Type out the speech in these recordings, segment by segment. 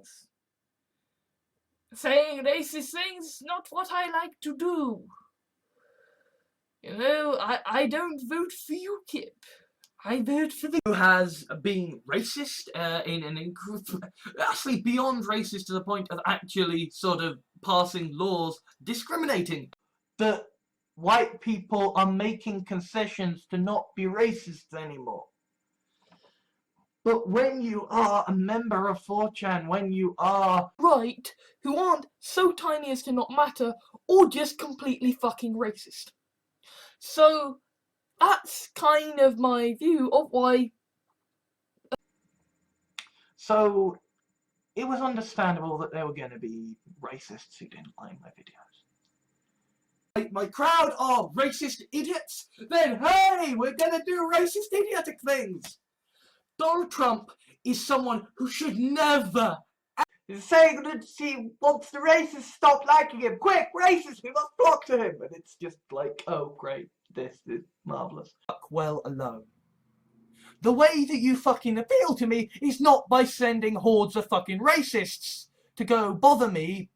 things. Saying racist things is not what I like to do. You know, I don't vote for UKIP. I vote for the... Who has been racist in an actually beyond racist to the point of actually sort of passing laws discriminating. That white people are making concessions to not be racist anymore. But when you are a member of 4chan, when you are right, who aren't so tiny as to not matter, or just completely fucking racist. So, that's kind of my view of why... So, it was understandable that there were going to be racists who didn't like my videos. My crowd are racist idiots, then hey, we're going to do racist idiotic things! Donald Trump is someone who should never... He's saying that he wants the racists to stop liking him. Quick, racists, we must flock to him. And it's just like, oh great, this is marvellous. Fuck well alone. The way that you fucking appeal to me is not by sending hordes of fucking racists to go bother me.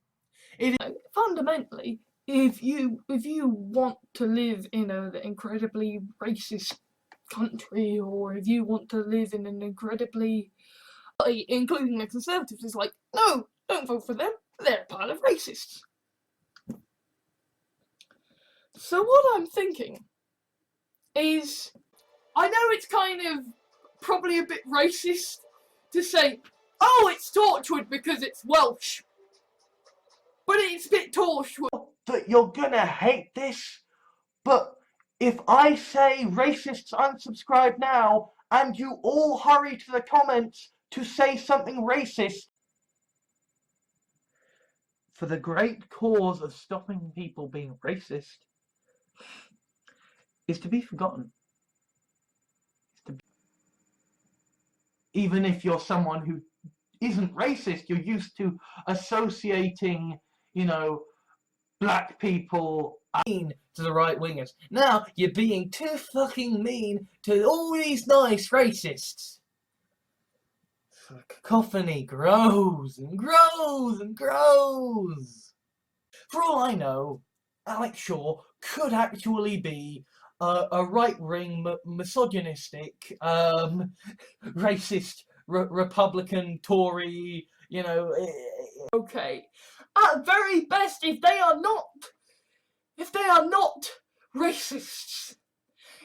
It is fundamentally, if you want to live in an incredibly racist country, or if you want to live in an incredibly, including the Conservatives, is like, no, don't vote for them, they're a pile of racists. So what I'm thinking is, I know it's kind of probably a bit racist to say, oh, it's Torchwood because it's Welsh, but it's a bit Torchwood. That you're gonna hate this, but if I say racists unsubscribe now, and you all hurry to the comments to say something racist, for the great cause of stopping people being racist, is to be forgotten. Even if you're someone who isn't racist, you're used to associating, you know, black people mean to the right-wingers. Now, you're being too fucking mean to all these nice racists. The cacophony grows and grows and grows. For all I know, Alex Shaw could actually be a right-wing, misogynistic, racist, Republican, Tory, you know... Okay, at very best, if they are not racists,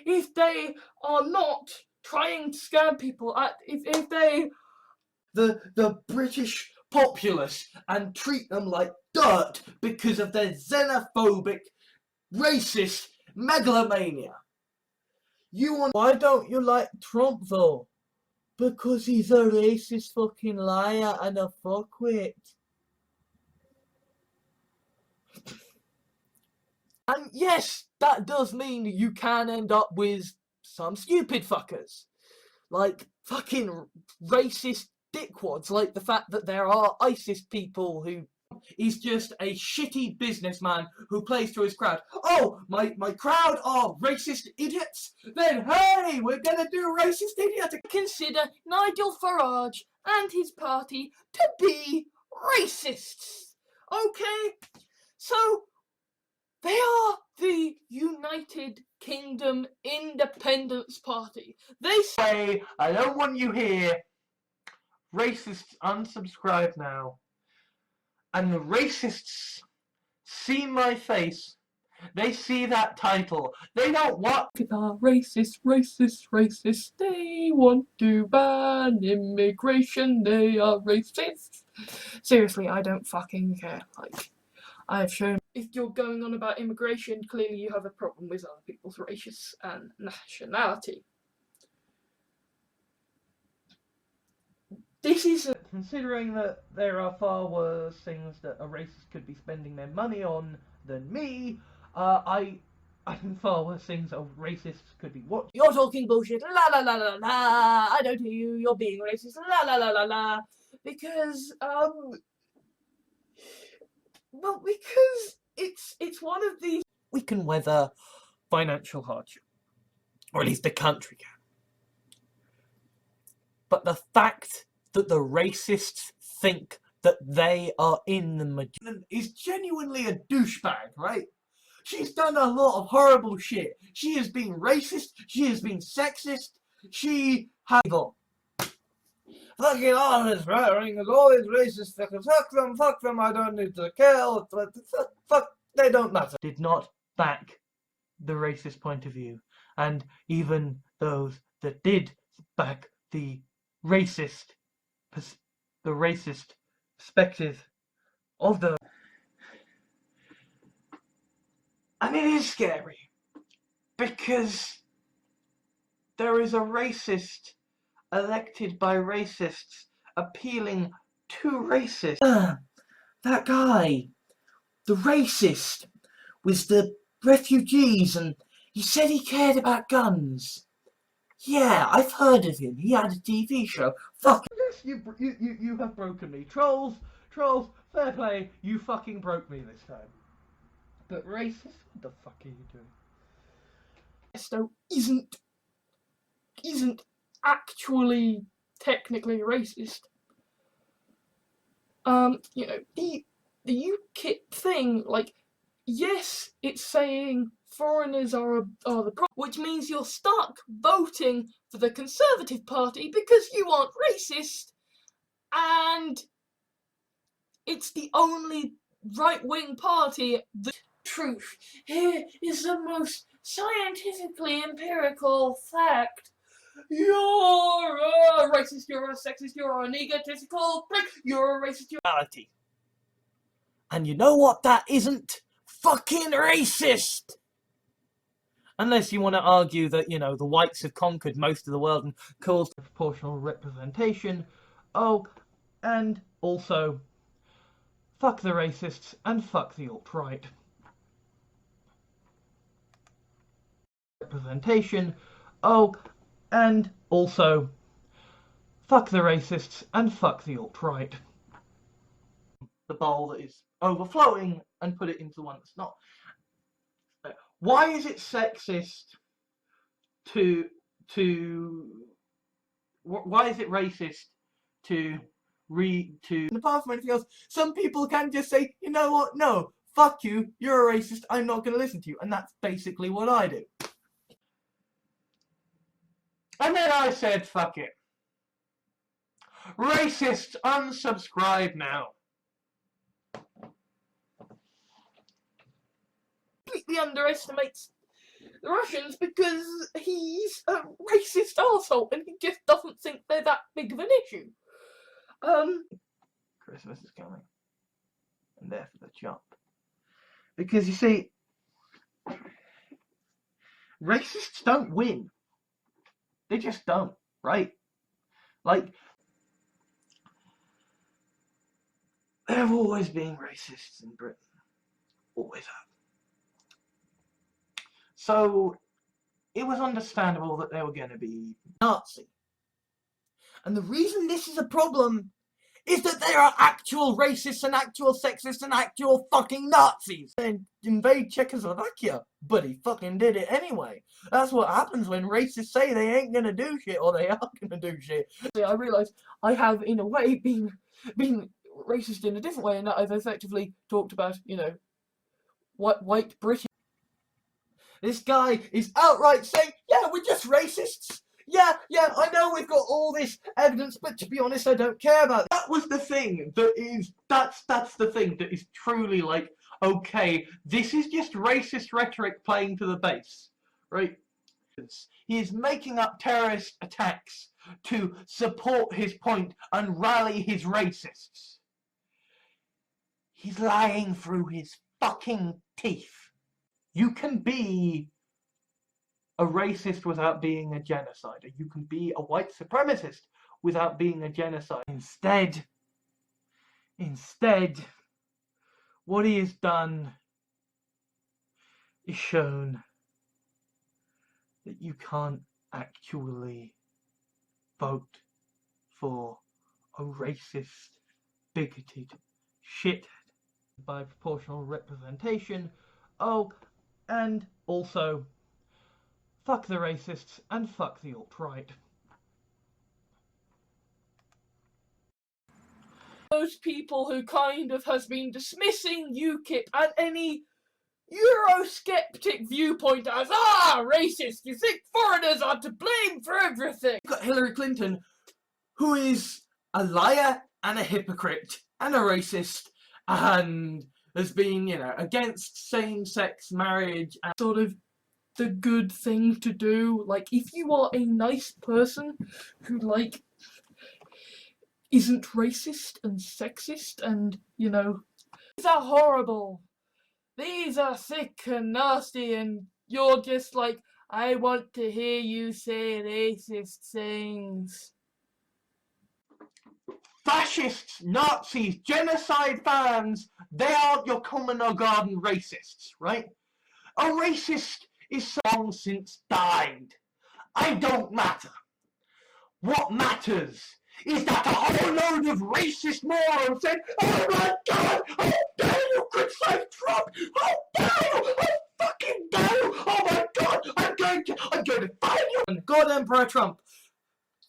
if they are not trying to scam people, if they... The British populace and treat them like dirt because of their xenophobic, racist megalomania. Why don't you like Trump though? Because he's a racist fucking liar and a fuckwit. And yes, that does mean you can end up with some stupid fuckers. Like fucking racist dickwads, like the fact that there are ISIS people who... He's just a shitty businessman who plays to his crowd. Oh, my crowd are racist idiots? Then hey, we're gonna do racist idiotic. Consider Nigel Farage and his party to be racists. Okay? So, they are the United Kingdom Independence Party. They say, I don't want you here. Racists unsubscribe now. And the racists see my face. They see that title. They don't want... Racist, racist, racist. They want to ban immigration. They are racist. Seriously, I don't fucking care. Like, I've shown... If you're going on about immigration, clearly you have a problem with other people's races and nationality. This is considering that there are far worse things that a racist could be spending their money on than me, I think far worse things a racist could be watching. You're talking bullshit, la la la la la, I don't hear you, you're being racist, la la la la la, because, well, because it's one of these... We can weather financial hardship, or at least the country can. But the fact that the racists think that they are in the majority is genuinely a douchebag, right? She's done a lot of horrible shit. She has been racist, she has been sexist, she has fucking honest, right? There's all these racist fuckers. Fuck them, I don't need to kill. Fuck, they don't matter. Did not back the racist point of view. And even those that did back the racist perspective of the... And it is scary. Because there is a racist elected by racists appealing to racists. That guy, the racist, was the refugees, and he said he cared about guns. Yeah, I've heard of him. He had a TV show. Fuck. Yes, you have broken me. Trolls, fair play. You fucking broke me this time. But racist? What the fuck are you doing? Manifesto isn't actually technically racist. You know, the UKIP thing, like, yes, it's saying foreigners are the problem, which means you're stuck voting for the Conservative Party because you aren't racist, and it's the only right-wing party. The truth here is the most scientifically empirical fact. You're a racist, you're a sexist, you're an egotistical prick, you're a racist, reality. And you know what that isn't? Fucking racist! Unless you want to argue that, you know, the whites have conquered most of the world and caused proportional representation. Oh, and also, fuck the racists and fuck the alt-right. Representation. Oh, and also, fuck the racists and fuck the alt-right. The bowl that is overflowing and put it into one that's not. Why is it sexist why is it racist to apart from anything else, some people can just say, you know what, no, fuck you, you're a racist, I'm not going to listen to you, and that's basically what I do. And then I said, fuck it. Racist, unsubscribe now. Completely underestimates the Russians because he's a racist arsehole and he just doesn't think they're that big of an issue. Christmas is coming. And therefore the jump. Because you see, racists don't win. They just don't, right? Like, there have always been racists in Britain. Always have. So, it was understandable that they were going to be Nazi. And the reason this is a problem is that there are actual racists and actual sexists and actual fucking Nazis. And invade Czechoslovakia, but he fucking did it anyway. That's what happens when racists say they ain't gonna do shit, or they are gonna do shit. I realise I have, in a way, been racist in a different way, and that I've effectively talked about, you know, white British. This guy is outright saying, yeah, we're just racists. Yeah, I know we've got all this evidence, but to be honest, I don't care about it. That was the thing that's the thing that is truly like, okay, this is just racist rhetoric playing to the base, right? He is making up terrorist attacks to support his point and rally his racists. He's lying through his fucking teeth. You can be a racist without being a genocider. You can be a white supremacist without being a genocide. Instead, what he has done is shown that you can't actually vote for a racist, bigoted shithead by proportional representation. Oh, and also, fuck the racists and fuck the alt-right. those people who kind of has been dismissing UKIP and any Eurosceptic viewpoint as, racist, you think foreigners are to blame for everything. You've got Hillary Clinton, who is a liar and a hypocrite and a racist and has been, against same-sex marriage and sort of the good thing to do. Like, if you are a nice person who, like, isn't racist and sexist and, these are horrible. These are sick and nasty, and you're just like, I want to hear you say racist things. fascists, Nazis, genocide fans, they aren't your common or garden racists, right? A racist is long since died. I don't matter. What matters is that a whole load of racist morons said, oh my God, how dare you criticize Trump? How dare you? How fucking dare you? Oh my God, I'm going to find you. God Emperor Trump,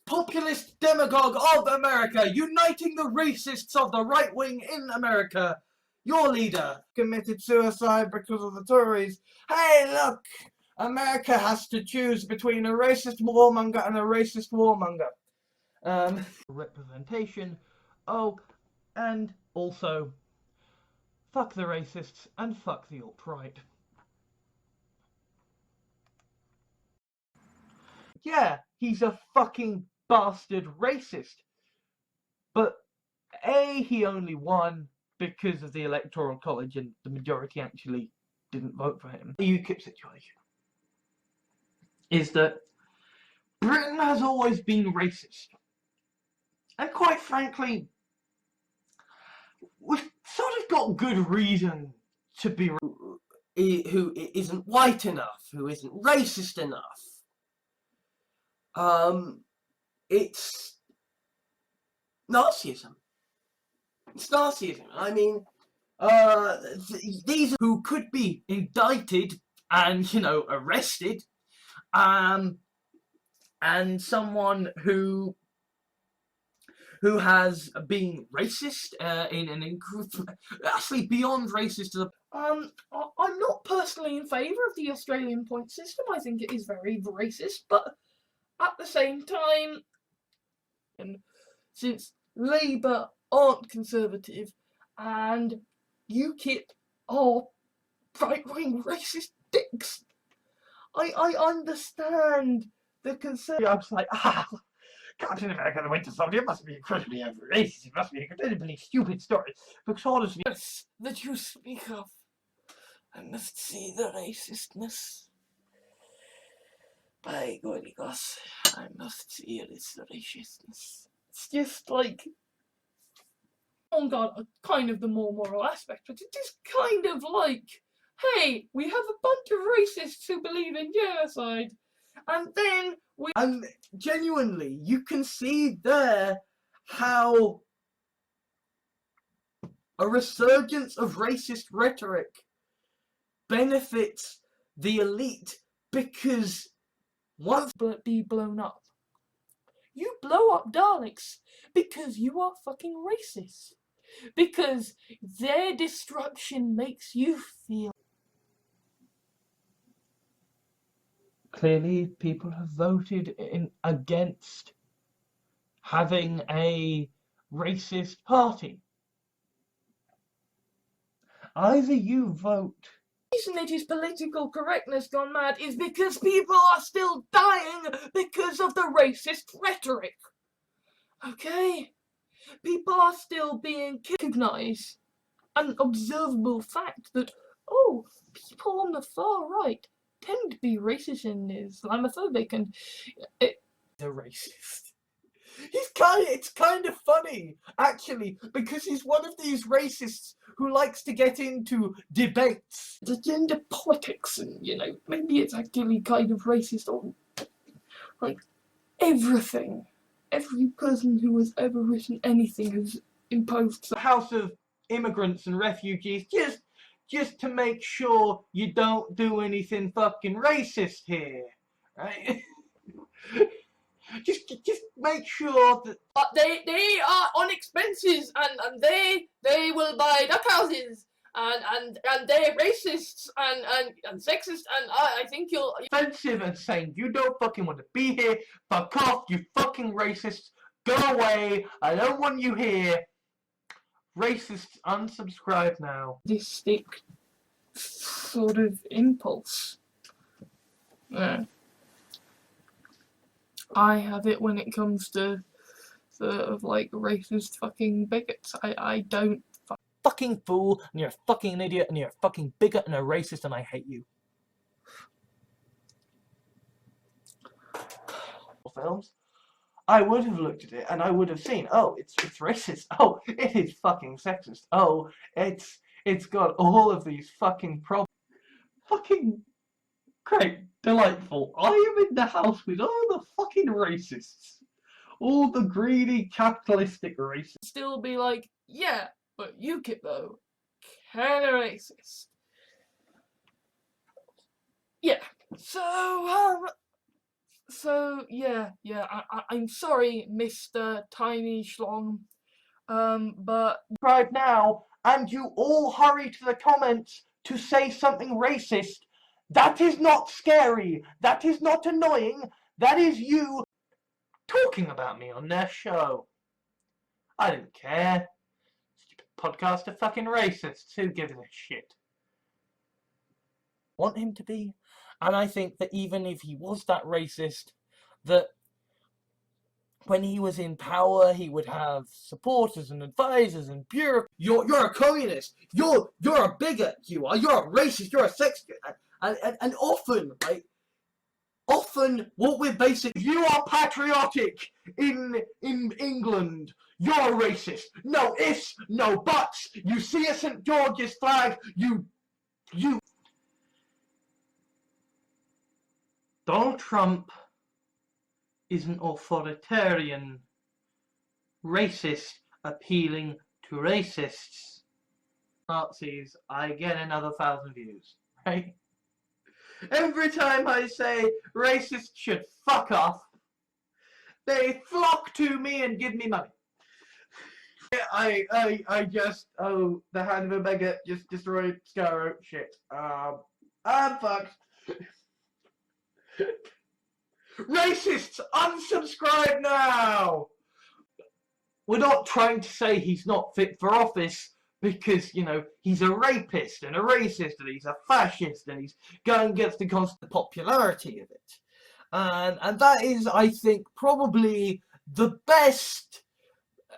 populist demagogue of America, uniting the racists of the right wing in America. Your leader committed suicide because of the Tories. Hey, look, America has to choose between a racist warmonger and a racist warmonger. Representation. Oh, and also, fuck the racists and fuck the alt-right. Yeah, he's a fucking bastard racist. But A, he only won because of the Electoral College and the majority actually didn't vote for him. The UKIP situation is that Britain has always been racist. And quite frankly, we've sort of got good reason to be who isn't white enough, who isn't racist enough. It's Nazism. It's Nazism. I mean, these who could be indicted and, arrested, and someone who has been racist in an actually beyond racist to the. I'm not personally in favour of the Australian point system. I think it is very racist, but at the same time, and since Labour aren't conservative and UKIP are right-wing racist dicks, I understand the concern. I was like, Captain America the Winter Soldier must be incredibly racist. It must be an incredibly stupid story. Because honestly, yes, that you speak of, I must see the racistness. By golly gosh, I must see this racistness. It's just like, on God, kind of the more moral aspect, but it is kind of like, hey, we have a bunch of racists who believe in genocide, and then we. And genuinely, you can see there how a resurgence of racist rhetoric benefits the elite because once be blown up. You blow up Daleks because you are fucking racist. Because their destruction makes you feel. Clearly, people have voted against having a racist party. Either you vote. The reason it is political correctness gone mad is because people are still dying because of the racist rhetoric. Okay? People are still being recognized. An observable fact that, people on the far right tend to be racist and Islamophobic, and they're racist. It's kind of funny, actually, because he's one of these racists who likes to get into debates. The gender politics, and, maybe it's actually kind of racist on, like, everything. Every person who has ever written anything has imposed the House of Immigrants and Refugees just to make sure you don't do anything fucking racist here, right? Just make sure that they are on expenses, and they will buy duck houses, and they're racists and sexist, and I think you'll offensive and saying you don't fucking want to be here. Fuck off, you fucking racists. Go away. I don't want you here. Racists, unsubscribe now. sadistic sort of impulse. Yeah. I have it when it comes to sort of like racist fucking bigots. I don't Fucking fool, and you're a fucking idiot, and you're a fucking bigot and a racist, and I hate you. Films, I would have looked at it and I would have seen, oh, it's racist. Oh, it is fucking sexist. Oh, it's got all of these fucking problems. Fucking great, delightful. I am in the house with all the fucking racists. All the greedy, capitalistic racists. still be like, yeah, but UKIP though, kinda racist. Yeah. So yeah, I'm sorry, Mr. Tiny Schlong. But Subscribe now, and you all hurry to the comments to say something racist. That is not scary. That is not annoying. That is you talking about me on their show. I didn't care. Stupid podcast of fucking racists. Who gives a shit? Want him to be? And I think that even if he was that racist, that when he was in power, he would have supporters and advisors and bureaucrats. You're a communist. You're a bigot. You are. You're a racist. You're a sexist. And often, like, what we're basically, you are patriotic in England. You're a racist. No ifs, no buts. You see a St. George's flag. You. Donald Trump is an authoritarian racist appealing to racists. Nazis, I get another 1,000 views, right? Every time I say racists should fuck off, they flock to me and give me money. I just, oh, the hand of a bigot just destroyed Scarrow. Shit. I'm fucked. Racists, unsubscribe now! We're not trying to say he's not fit for office because, you know, he's a rapist and a racist and he's a fascist and he's going against the constant popularity of it. And that is, I think, probably the best,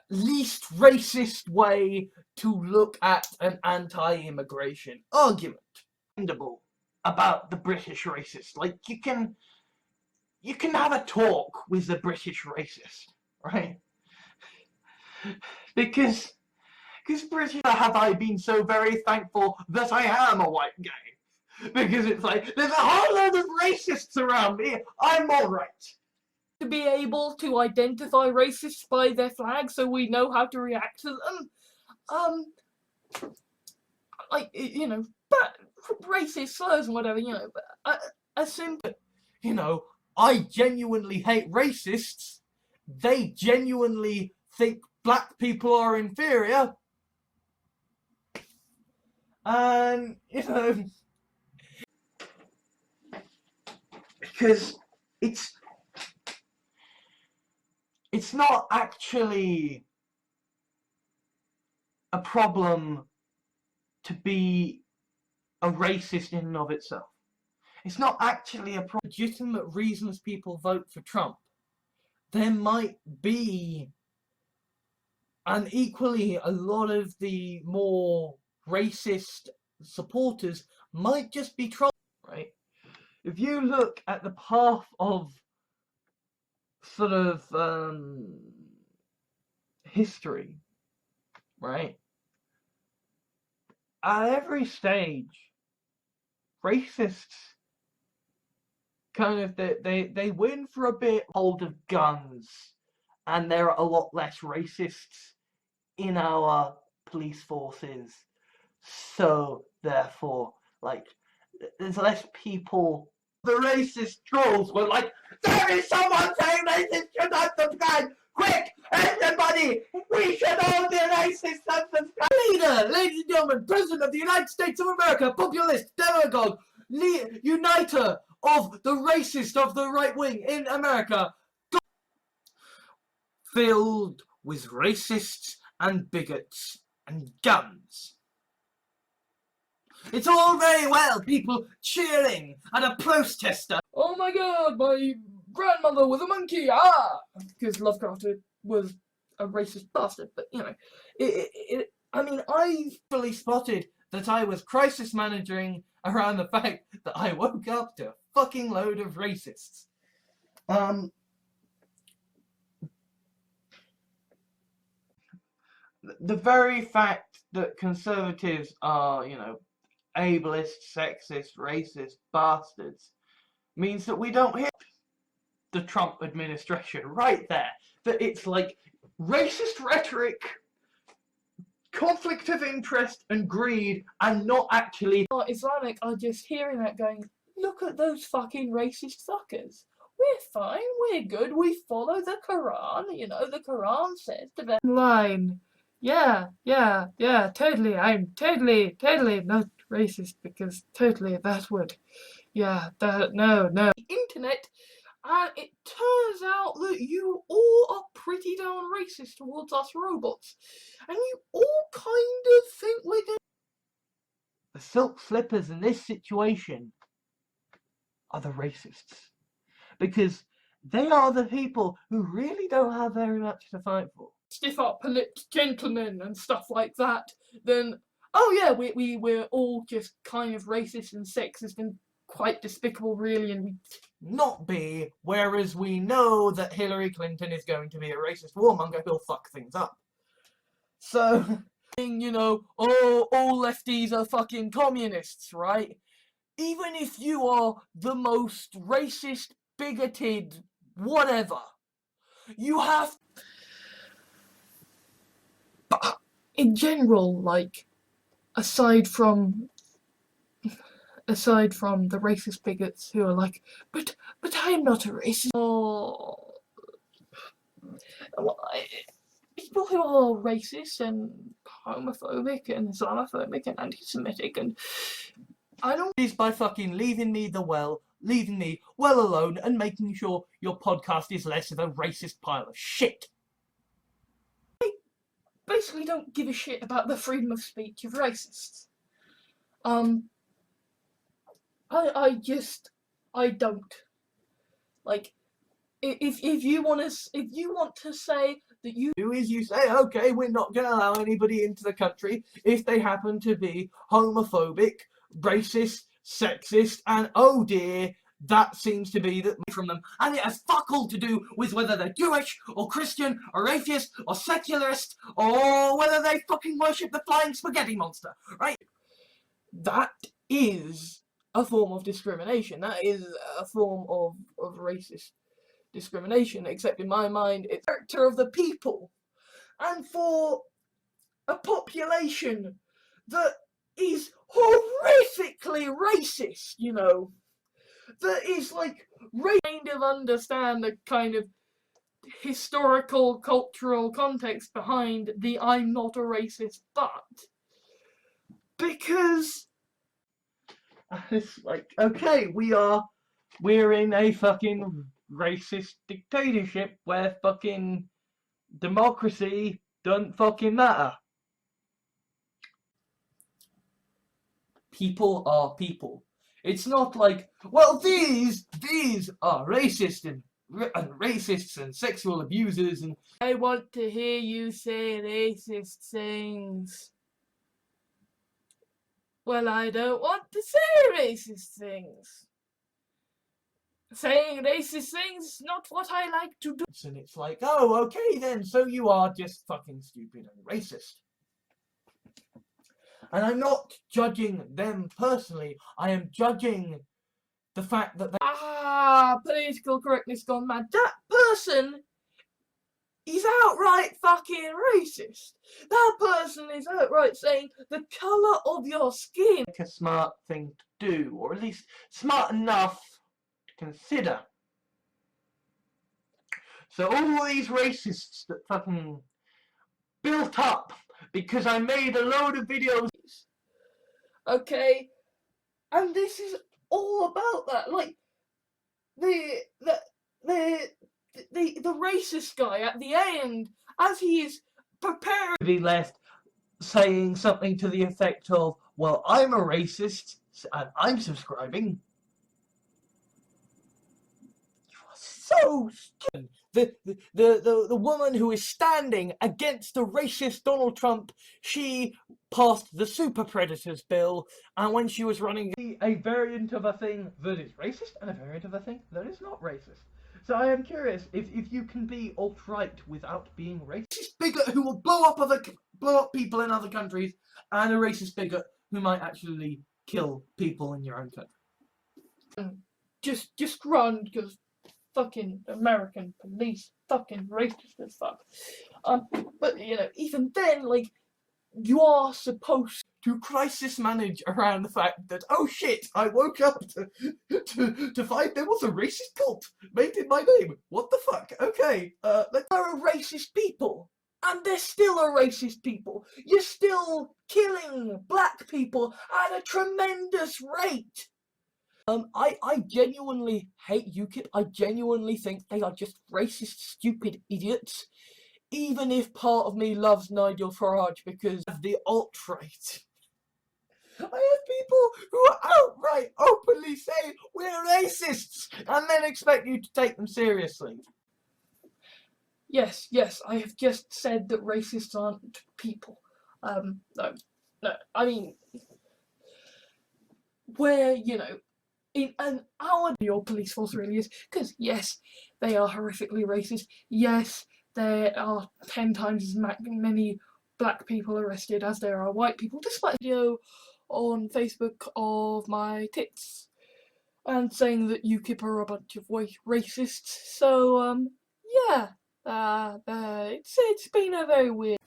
least racist way to look at an anti-immigration argument. About the British racist. Like, you can have a talk with the British racist, right? Because British, have I been so very thankful that I am a white guy? Because it's like, there's a whole load of racists around me, I'm alright. to be able to identify racists by their flag so we know how to react to them. Like, you know, but racist slurs and whatever, you know, but a simple, You know, I genuinely hate racists. They genuinely think black people are inferior. And, you know, because it's not actually a problem to be a racist in and of itself. It's not actually a legitimate reasons people vote for Trump. There might be, and equally a lot of the more racist supporters might just be Trump, right? If you look at the path of sort of history, right? At every stage, racists kind of they win for a bit hold of guns, and there are a lot less racists in our police forces, so therefore, like, there's less people The racist trolls were like, there is someone saying racist should unsubscribe! Quick, everybody! We should all be racist unsubscribe! Leader, ladies and gentlemen, President of the United States of America, populist, demagogue, uniter of the racist of the right wing in America, filled with racists and bigots and guns. It's all very well, people cheering at a protester. Oh my god, my grandmother was a monkey, ah! Because Lovecraft was a racist bastard, but you know, I mean, I fully spotted that I was crisis managing around the fact that I woke up to a fucking load of racists. The very fact that conservatives are, you know, ableist, sexist, racist bastards means that we don't hear the Trump administration right there. That it's like racist rhetoric, conflict of interest and greed, and not actually Islamic are just hearing that going, look at those fucking racist fuckers. We're fine, we're good, we follow the Quran, you know, the Quran says to them. Line. Yeah, totally, I'm totally not racist because totally that would, no. Internet, and it turns out that you all are pretty darn racist towards us robots. And you all kind of think we're going. the silk slippers in this situation are the racists. Because they are the people who really don't have very much to fight for. Stiff upper-lipped gentlemen and stuff like that, then, oh yeah, we're all just kind of racist and sexist and quite despicable, really, and we not be, whereas we know that Hillary Clinton is going to be a racist warmonger who'll fuck things up. So, you know, oh, all lefties are fucking communists, right? Even if you are the most racist, bigoted, whatever, you have. But in general, like, aside from the racist bigots who are like, but I'm not a racist. Oh, people who are racist and homophobic and Islamophobic and anti-Semitic, and I don't. Is by fucking leaving me well alone and making sure your podcast is less of a racist pile of shit. Basically don't give a shit about the freedom of speech of racists. I don't. Like, if you want to say that you do is you say, okay, we're not going to allow anybody into the country if they happen to be homophobic, racist, sexist, and oh dear, that seems to be that from them, and it has fuck all to do with whether they're Jewish or Christian or atheist or secularist or whether they fucking worship the flying spaghetti monster, right? That is a form of discrimination. That is a form of racist discrimination, except in my mind it's the character of the people. And for a population that is horrifically racist, you know, that is like kind of understand the kind of historical, cultural context behind the I'm not a racist but. Because it's like, okay, we're in a fucking racist dictatorship where fucking democracy doesn't fucking matter. People are people. It's not like, well, these are racist and racists and sexual abusers and. I want to hear you say racist things. Well, I don't want to say racist things. Saying racist things is not what I like to do. And it's like, oh, okay then, so you are just fucking stupid and racist. And I'm not judging them personally, I am judging the fact that political correctness gone mad. That person is outright fucking racist. That person is outright saying the colour of your skin. a smart thing to do, or at least smart enough consider. So all these racists that fucking built up because I made a load of videos. Okay, and this is all about that. Like the racist guy at the end, as he is preparing, He left saying something to the effect of, "Well, I'm a racist and I'm subscribing." So stupid. The woman who is standing against the racist Donald Trump, she passed the Super Predators bill, and when she was running a variant of a thing that is racist and a variant of a thing that is not racist. So I am curious if you can be alt-right without being racist. Racist bigot who will blow up people in other countries, and a racist bigot who might actually kill people in your own country. just run because fucking American police fucking racist as fuck. But you know, even then, like, you are supposed to crisis manage around the fact that, oh shit, I woke up to find there was a racist cult made in my name. What the fuck? Okay, there are racist people. And they're still a racist people. You're still killing black people at a tremendous rate. I genuinely hate UKIP. I genuinely think they are just racist, stupid idiots. Even if part of me loves Nigel Farage because of the alt-right. I have people who are outright, openly saying we're racists, and then expect you to take them seriously. Yes, I have just said that racists aren't people. No, I mean, where, you know, in an hour your police force really is, because yes, they are horrifically racist. Yes, there are 10 times as many black people arrested as there are white people, despite a video on Facebook of my tits and saying that UKIP are a bunch of racists. So yeah, it's been a very weird.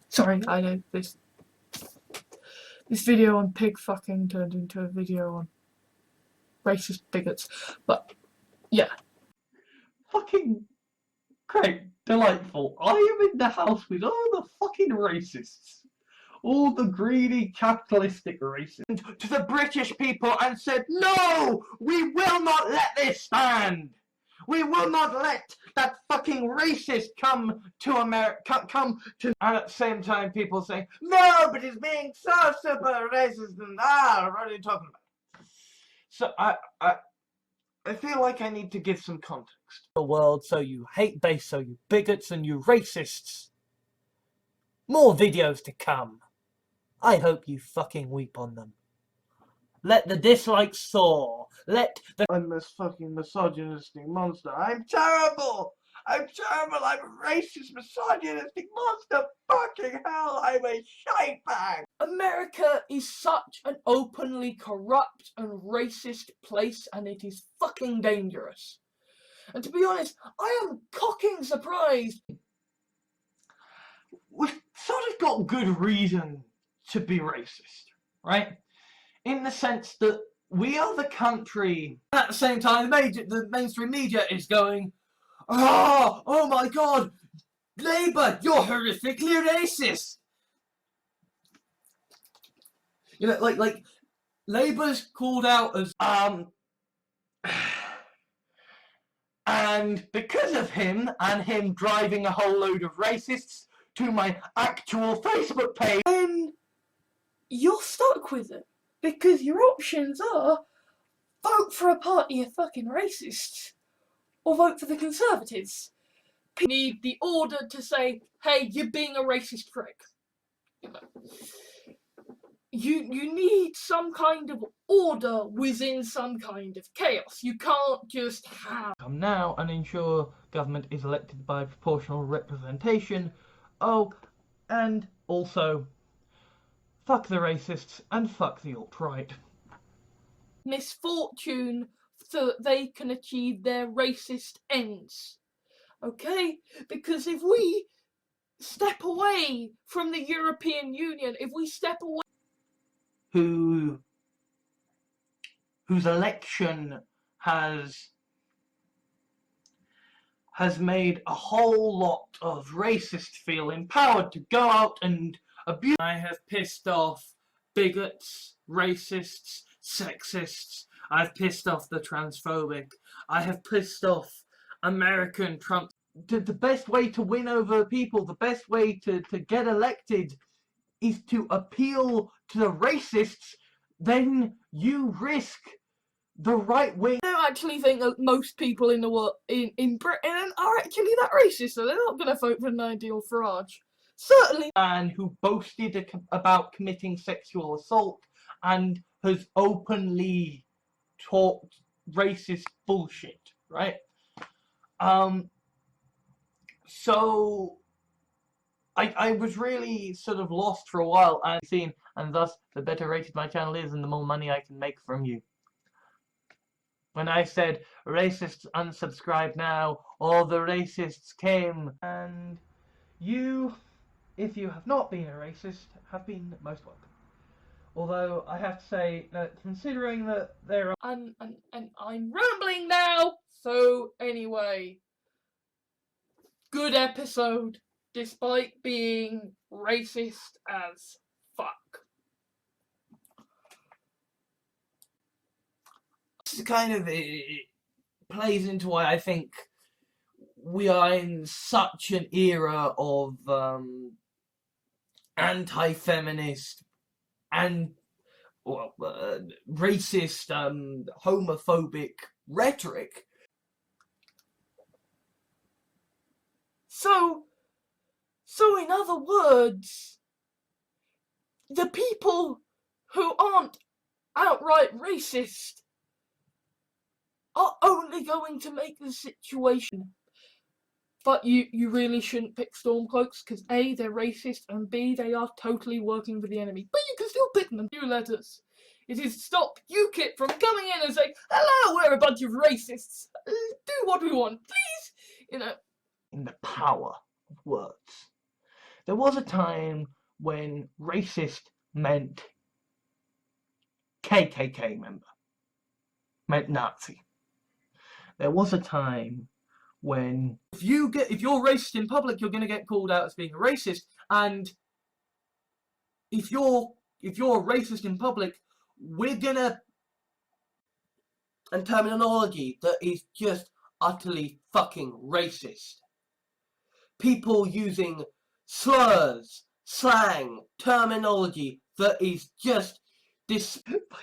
Sorry, I know this video on pig fucking turned into a video on racist bigots, but yeah. Fucking great, delightful. I am in the house with all the fucking racists. All the greedy, capitalistic racists. To the British people and said, no! We will not let this stand! We will not let that fucking racist come to America, come to... And at the same time, people saying, no, but he's being so super racist and what are you talking about? So I feel like I need to give some context. The world, so you hate base, so you bigots and you racists. More videos to come. I hope you fucking weep on them. Let the dislikes soar. Let the... I'm this fucking misogynistic monster. I'm terrible! I'm terrible! I'm a racist, misogynistic monster! Fucking hell, I'm a shitebag! America is such an openly corrupt and racist place, and it is fucking dangerous. And to be honest, I am cocking surprised. We've sort of got good reason to be racist, right? In the sense that we are the country. At the same time, the mainstream media is going, oh my god, Labour, you're horrifically racist. You know, like Labour's called out as and because of him and him driving a whole load of racists to my actual Facebook page, then you're stuck with it. Because your options are vote for a party of fucking racists or vote for the Conservatives. You need the order to say, hey, you're being a racist prick. You need some kind of order within some kind of chaos. You can't just have... Come now and ensure government is elected by proportional representation. Oh, and also... fuck the racists and fuck the alt-right. Misfortune so that they can achieve their racist ends. Okay? Because if we step away from the European Union, if we step away... Who whose election has made a whole lot of racists feel empowered to go out and abuse. I have pissed off bigots, racists, sexists. I've pissed off the transphobic. I have pissed off American Trump. The best way to win over people, the best way to get elected is to appeal to the racists. Then you risk the right wing. I don't actually think that most people in the world, in Britain are actually that racist, so they're not going to vote for Nigel Farage. Certainly. Man who boasted about committing sexual assault and has openly talked racist bullshit, right? So I was really sort of lost for a while, and thus the better rated my channel is and the more money I can make from you. When I said racists unsubscribe now, all the racists came, and you, if you have not been a racist, have been most welcome. Although I have to say that considering that there are And I'm rambling now. So anyway, good episode, despite being racist as fuck. This kind of plays into why I think we are in such an era of anti-feminist and racist, homophobic rhetoric. So in other words, the people who aren't outright racist are only going to make the situation. But you really shouldn't pick Stormcloaks, because A, they're racist, and B, they are totally working for the enemy. But you can still pick them. New letters. It is to stop UKIP from coming in and saying, hello, we're a bunch of racists. Do what we want, please. You know. In the power of words. There was a time when racist meant KKK member. Meant Nazi. There was a time when if you're racist in public, you're going to get called out as being a racist, and if you're racist in public, we're gonna and terminology that is just utterly fucking racist. People using slurs, slang, terminology that is just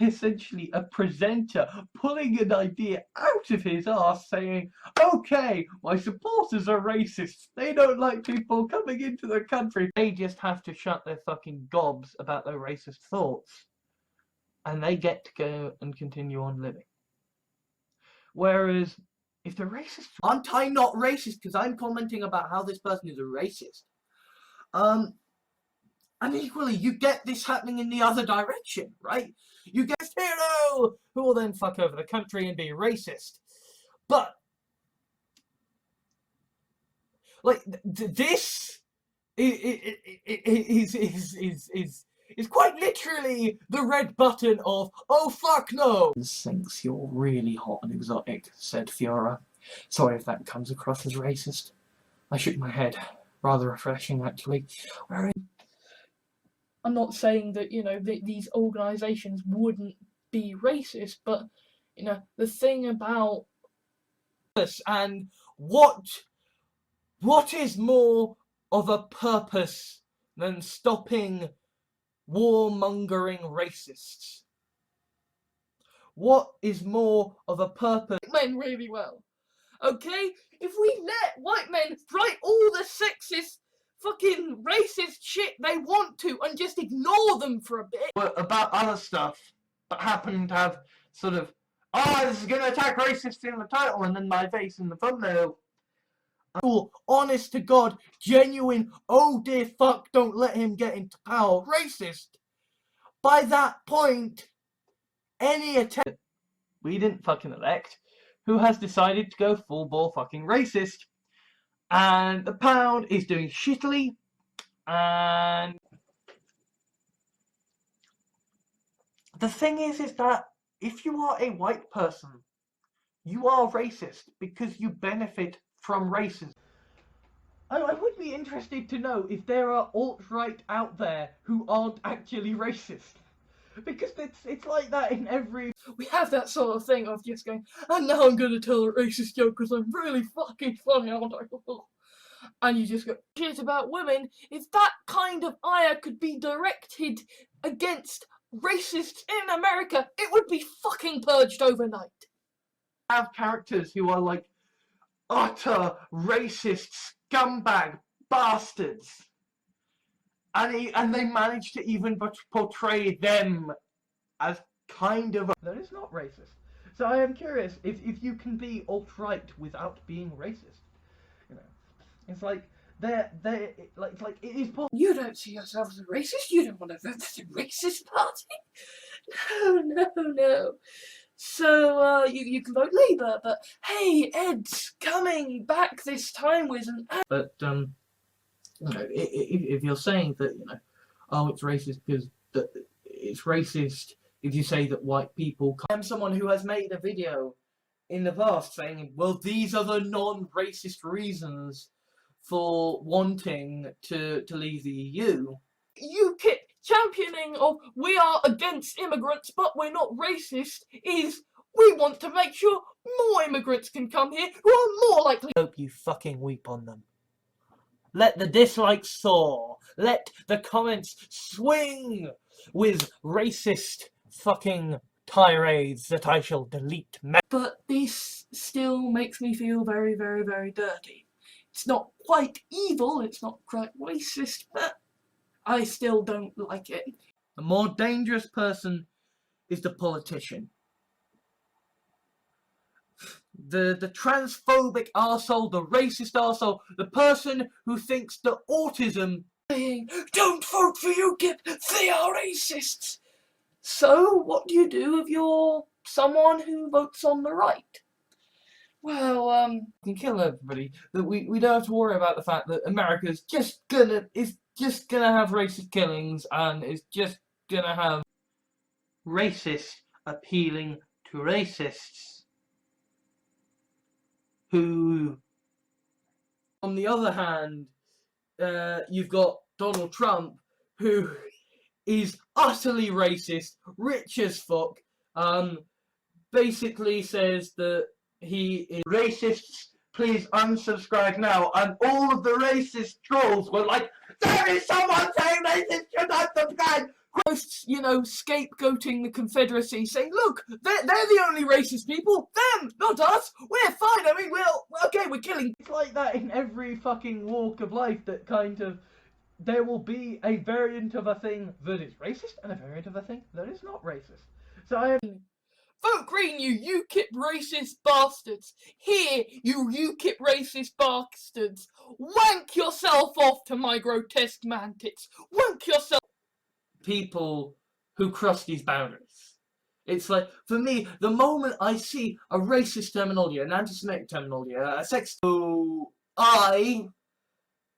essentially a presenter pulling an idea out of his arse saying, okay, my supporters are racist, they don't like people coming into the country, they just have to shut their fucking gobs about their racist thoughts and they get to go and continue on living. Whereas if the racist, aren't I not racist because I'm commenting about how this person is a racist, and equally, you get this happening in the other direction, right? You get this hero who will then fuck over the country and be racist. But, like, this is quite literally the red button of, oh fuck no! Thinks you're really hot and exotic, said Fiora. Sorry if that comes across as racist. I shook my head. Rather refreshing, actually. I'm not saying that, you know, these organisations wouldn't be racist, but, you know, the thing about this and what is more of a purpose than stopping warmongering racists? What is more of a purpose? Men really well. Okay? If we let white men write all the sexist fucking racist shit they want to and just ignore them for a bit. About other stuff that happen to have sort of, oh, this is going to attack racists in the title and then my face in the thumbnail. Honest to God, genuine, oh dear fuck, don't let him get into power, racist. By that point, any attempt we didn't fucking elect, who has decided to go full bore fucking racist. And the pound is doing shittily, and the thing is that if you are a white person, you are racist because you benefit from racism. I would be interested to know if there are alt-right out there who aren't actually racist. Because it's like that in every... We have that sort of thing of just going, and now I'm going to tell a racist joke because I'm really fucking funny, aren't I? And you just go, shit about women. If that kind of ire could be directed against racists in America, it would be fucking purged overnight. Have characters who are like utter racist scumbag bastards. And they manage to even portray them as kind of... That is not racist. So I am curious if you can be alt-right without being racist. You know, it's like it is possible. You don't see yourself as a racist? You don't want to vote for the racist party? No. So, you can vote Labour, but hey, Ed's coming back this time with an ad. But, you know, if you're saying that, you know, oh, it's racist because it's racist if you say that white people can't... I'm someone who has made a video in the past saying, well, these are the non-racist reasons for wanting to leave the EU. UKIP championing of we are against immigrants but we're not racist is we want to make sure more immigrants can come here who are more likely. I hope you fucking weep on them. Let the dislikes soar. Let the comments swing with racist fucking tirades that I shall delete. But this still makes me feel very, very, very dirty. It's not quite evil, it's not quite racist, but I still don't like it. The more dangerous person is the politician. The transphobic arsehole, the racist arsehole, the person who thinks that autism... Don't vote for UKIP, they are racists! So, what do you do if you're someone who votes on the right? Well, we can kill everybody. That we don't have to worry about the fact that America's just gonna have racist killings and is just gonna have racists appealing to racists who, on the other hand, you've got Donald Trump, who is utterly racist, rich as fuck, basically says that he is... Racists, please unsubscribe now. And all of the racist trolls were like, there is someone saying racist should unsubscribe! You know, scapegoating the Confederacy, saying, look, they're the only racist people, them, not us, we're fine, I mean, we're killing. It's like that in every fucking walk of life, that kind of, there will be a variant of a thing that is racist and a variant of a thing that is not racist. So I am... Vote Green, you UKIP racist bastards! Here, you UKIP racist bastards! Wank yourself off to my grotesque man-tits! Wank yourself... People who cross these boundaries. It's like, for me, the moment I see a racist terminology, an anti-Semitic terminology, a sex... So I,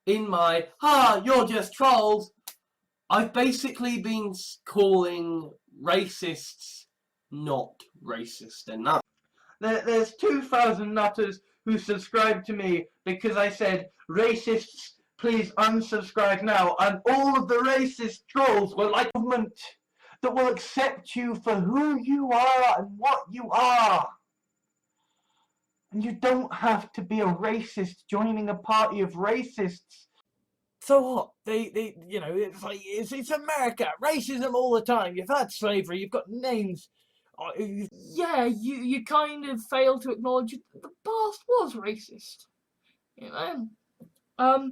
in my, you're just trolls, I've basically been calling racists not racist enough. There's 2,000 nutters who subscribe to me because I said, racists, please unsubscribe now, and all of the racist trolls were like, movement that will accept you for who you are and what you are. And you don't have to be a racist joining a party of racists. So what? They you know, it's like, it's America, racism all the time. You've had slavery, you've got names. Yeah, you kind of fail to acknowledge that the past was racist. You know?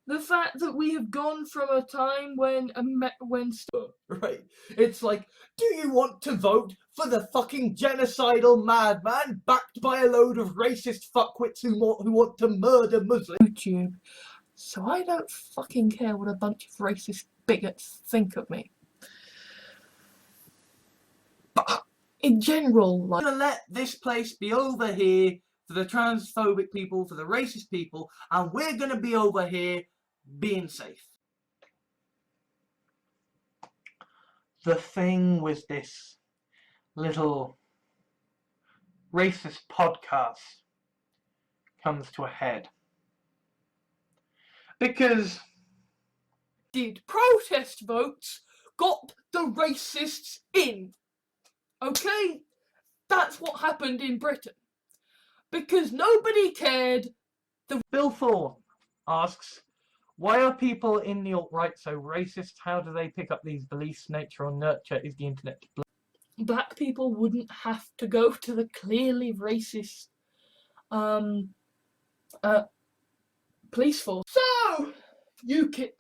The fact that we have gone from a time when right, it's like, do you want to vote for the fucking genocidal madman backed by a load of racist fuckwits who want to murder Muslims? YouTube, so I don't fucking care what a bunch of racist bigots think of me. But in general, like, I'm gonna let this place be over here for the transphobic people, for the racist people, and we're gonna be over here being safe. The thing was this. little racist podcast comes to a head. Because did protest votes got the racists in. Okay? That's what happened in Britain. Because nobody cared. Bill Thorne asks, why are people in the alt-right so racist? How do they pick up these beliefs? Nature or nurture? Is the internet black people wouldn't have to go to the clearly racist police force. So, UKIP,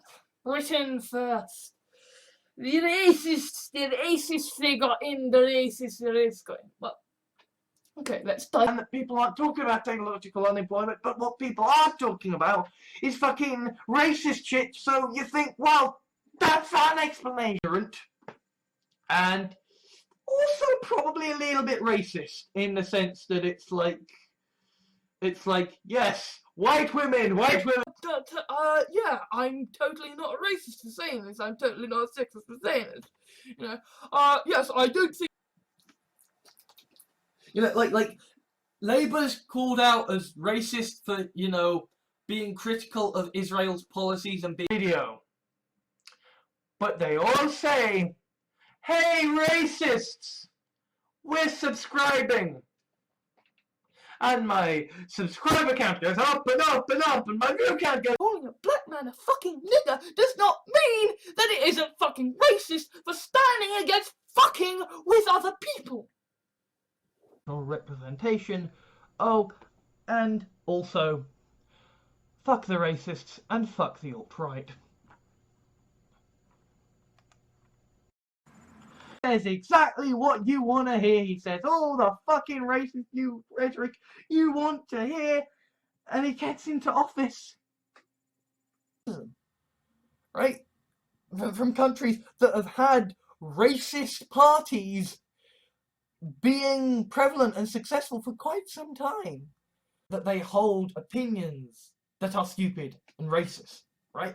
Britain first. The racists they got in, the racists got in. Well, okay, let's dive. And that people aren't talking about technological unemployment, but what people are talking about is fucking racist shit, so you think, well, that's an explanation. And also probably a little bit racist, in the sense that it's like, yes, white women. Yeah, I'm totally not a racist for saying this. I'm totally not a sexist for saying this. You know, yes, I don't think. You know, like Labour's called out as racist for, you know, being critical of Israel's policies and being video. But they all say, hey, racists, we're subscribing. And my subscriber count goes up and up and up, and my view count goes. Calling a black man a fucking nigger does not mean that it isn't fucking racist for standing against fucking with other people. Representation. Oh, and also, fuck the racists and fuck the alt-right. Says exactly what you want to hear. He says all the fucking racist rhetoric you want to hear, and he gets into office. Right? From countries that have had racist parties being prevalent and successful for quite some time. That they hold opinions that are stupid and racist, right?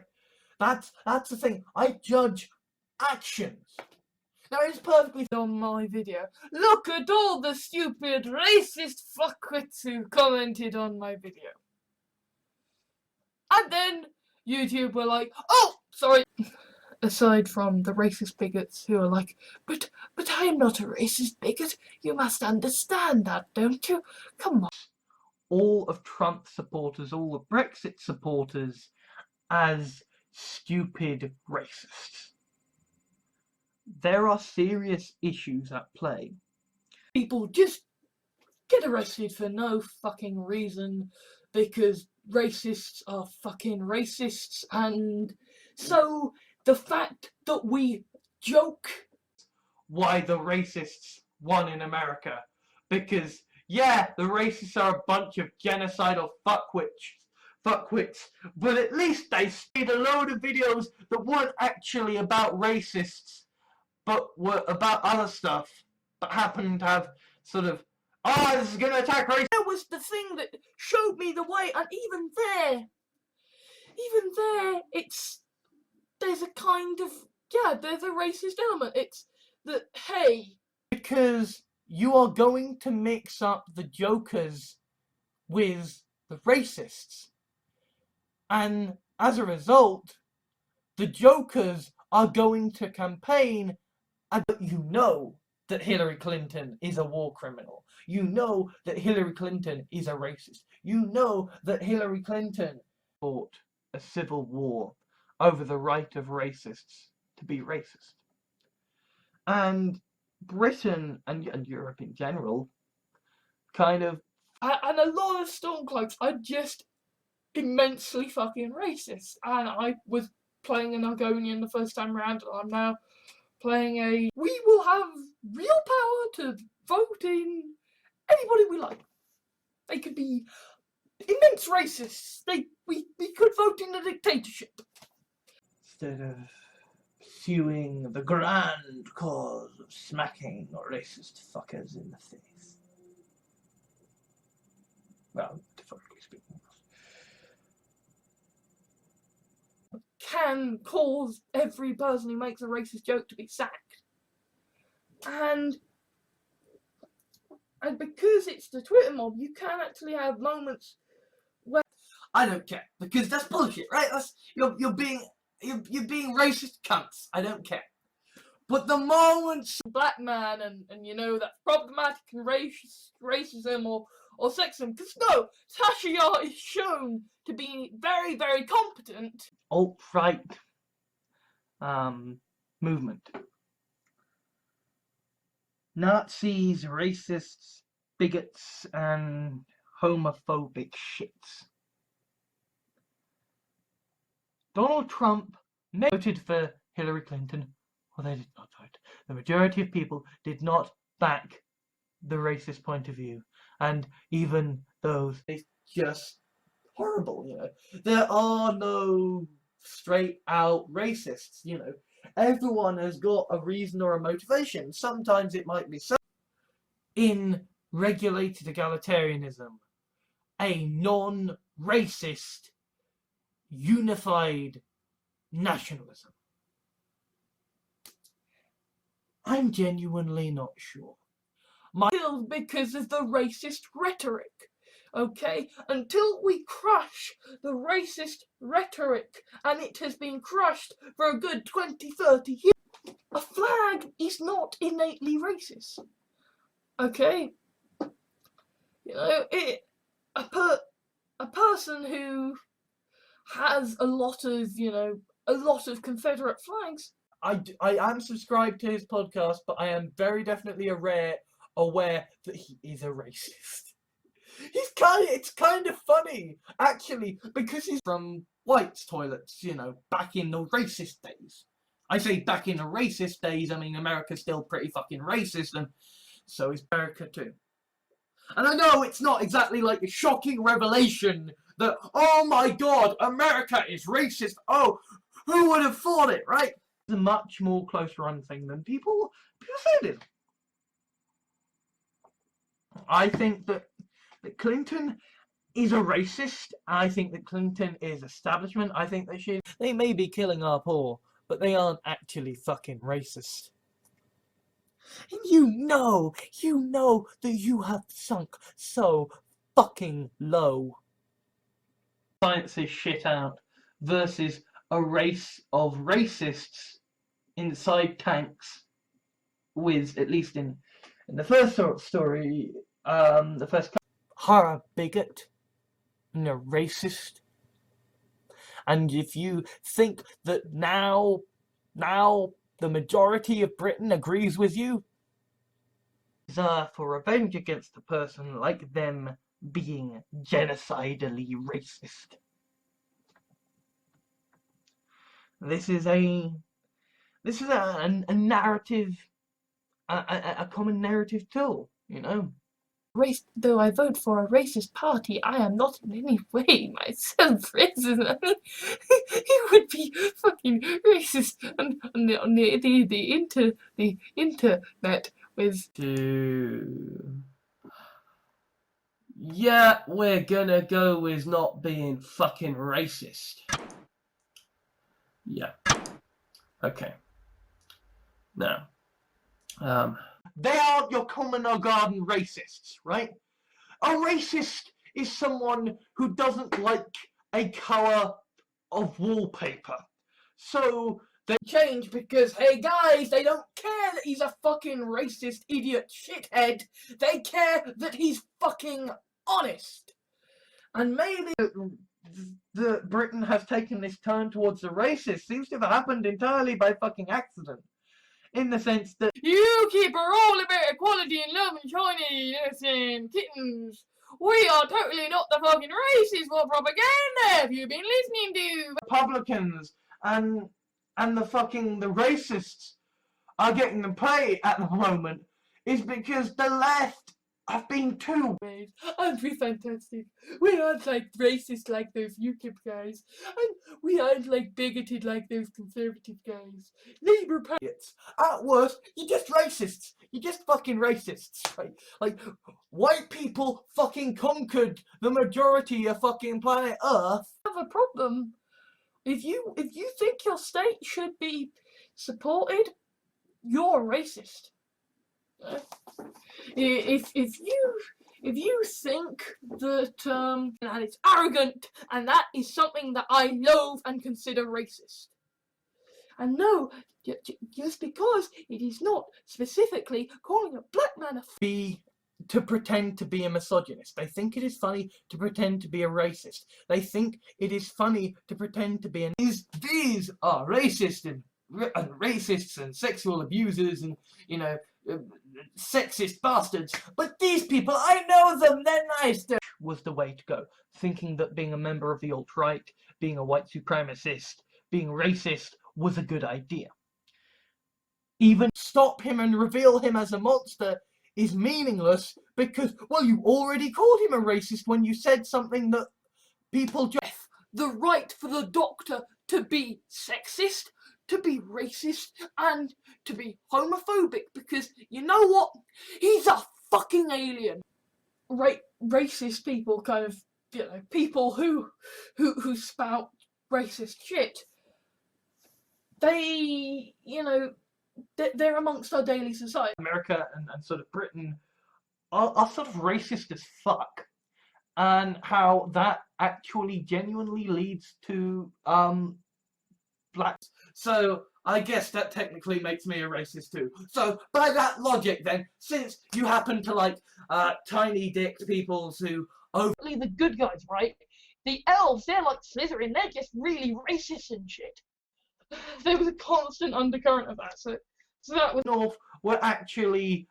That's the thing. I judge actions. Now it's perfectly on my video. Look at all the stupid racist fuckwits who commented on my video. And then YouTube were like, oh, sorry. Aside from the racist bigots who are like, but I'm not a racist bigot. You must understand that, don't you? Come on. All of Trump supporters, all of Brexit supporters as stupid racists. There are serious issues at play. People just get arrested for no fucking reason because racists are fucking racists, and so the fact that we joke why the racists won in America, because yeah, the racists are a bunch of genocidal fuckwits, but at least they made a load of videos that weren't actually about racists, but were about other stuff that happened to have sort of, oh, this is gonna attack race. That was the thing that showed me the way, and even there, there's a kind of, yeah, there's a racist element. It's that, hey, because you are going to mix up the jokers with the racists, and as a result, the jokers are going to campaign, and you know that Hillary Clinton is a war criminal. You know that Hillary Clinton is a racist. You know that Hillary Clinton fought a civil war over the right of racists to be racist. And Britain and Europe in general kind of... And a lot of Stormcloaks are just immensely fucking racist. And I was playing an Argonian the first time around, and I'm now playing a... We will have real power to vote in anybody we like. They could be immense racists. We could vote in a dictatorship. Instead of pursuing the grand cause of smacking racist fuckers in the face. Well, metaphorically speaking. Can cause every person who makes a racist joke to be sacked. And And because it's the Twitter mob, you can actually have moments where I don't care, because that's bullshit, right? You're being racist cunts. I don't care. But the moments black man and you know that's problematic and racism or sexism, because no, Tasha Yar is shown to be very, very competent. alt-right movement. Nazis, racists, bigots, and homophobic shits. Donald Trump voted for Hillary Clinton. Well, they did not vote. The majority of people did not back the racist point of view. And even those, it's just horrible, you know. There are no straight out racists, you know. Everyone has got a reason or a motivation. Sometimes it might be so. In regulated egalitarianism, a non-racist, unified nationalism. I'm genuinely not sure. Because of the racist rhetoric. Okay? Until we crush the racist rhetoric, and it has been crushed for a good 20, 30 years, a flag is not innately racist. Okay? You know, a person who has a lot of Confederate flags. I am subscribed to his podcast, but I am very definitely aware that he is a racist. It's kind of funny, actually, because he's from whites' toilets, you know, back in the racist days. I say back in the racist days, I mean America's still pretty fucking racist, and so is America too. And I know it's not exactly like a shocking revelation that, oh my god, America is racist. Oh, who would have thought it, right? It's a much more close run thing than people said it. I think that Clinton is a racist. I think that Clinton is establishment. I think that they may be killing our poor, but they aren't actually fucking racist. And you know that you have sunk so fucking low. Science is shit out versus a race of racists inside tanks with, at least in the first story, the first are a bigot and a racist. And if you think that now the majority of Britain agrees with you, for revenge against a person like them being genocidally racist. This is a narrative, a common narrative tool, you know. Though I vote for a racist party, I am not in any way myself racist. I mean, he would be fucking racist on the internet with. Yeah, we're gonna go with not being fucking racist. Yeah. Okay. Now, they aren't your common or garden racists, right? A racist is someone who doesn't like a colour of wallpaper. So they change because, hey guys, they don't care that he's a fucking racist idiot shithead. They care that he's fucking honest. And maybe that Britain has taken this turn towards the racist seems to have happened entirely by fucking accident. In the sense that you keep are all about equality and love and shininess and kittens. We are totally not the fucking racists for propaganda. Have you been listening to Republicans and the racists are getting the play at the moment is because the left have been too. Aren't we fantastic? We aren't like racist like those UKIP guys, and we aren't like bigoted like those conservative guys. Labour Party. At worst, you're just racists. You're just fucking racists, right? Like, white people fucking conquered the majority of fucking planet Earth. Have a problem. If you think your state should be supported, you're a racist. If you think that it's arrogant and that is something that I loathe and consider racist, and no, just because it is not specifically calling a black man to pretend to be a misogynist. They think it is funny to pretend to be a racist. They think it is funny to pretend to be these are racist and racists and sexual abusers and, you know, sexist bastards. But these people, I know them, they're nice. Was the way to go. Thinking that being a member of the alt-right, being a white supremacist, being racist was a good idea. Even stop him and reveal him as a monster is meaningless because, well, you already called him a racist when you said something that people just... The right for the Doctor to be sexist, to be racist, and to be homophobic, because you know what? He's a fucking alien. Racist people, kind of, you know, people who spout racist shit, they, you know, they're amongst our daily society. America and sort of Britain are sort of racist as fuck, and how that actually genuinely leads to blacks. So I guess that technically makes me a racist too. So by that logic then, since you happen to like tiny dick peoples who overly the good guys, right? The elves, they're like Slytherin, they're just really racist and shit. There was a constant undercurrent of that, so that was... North were actually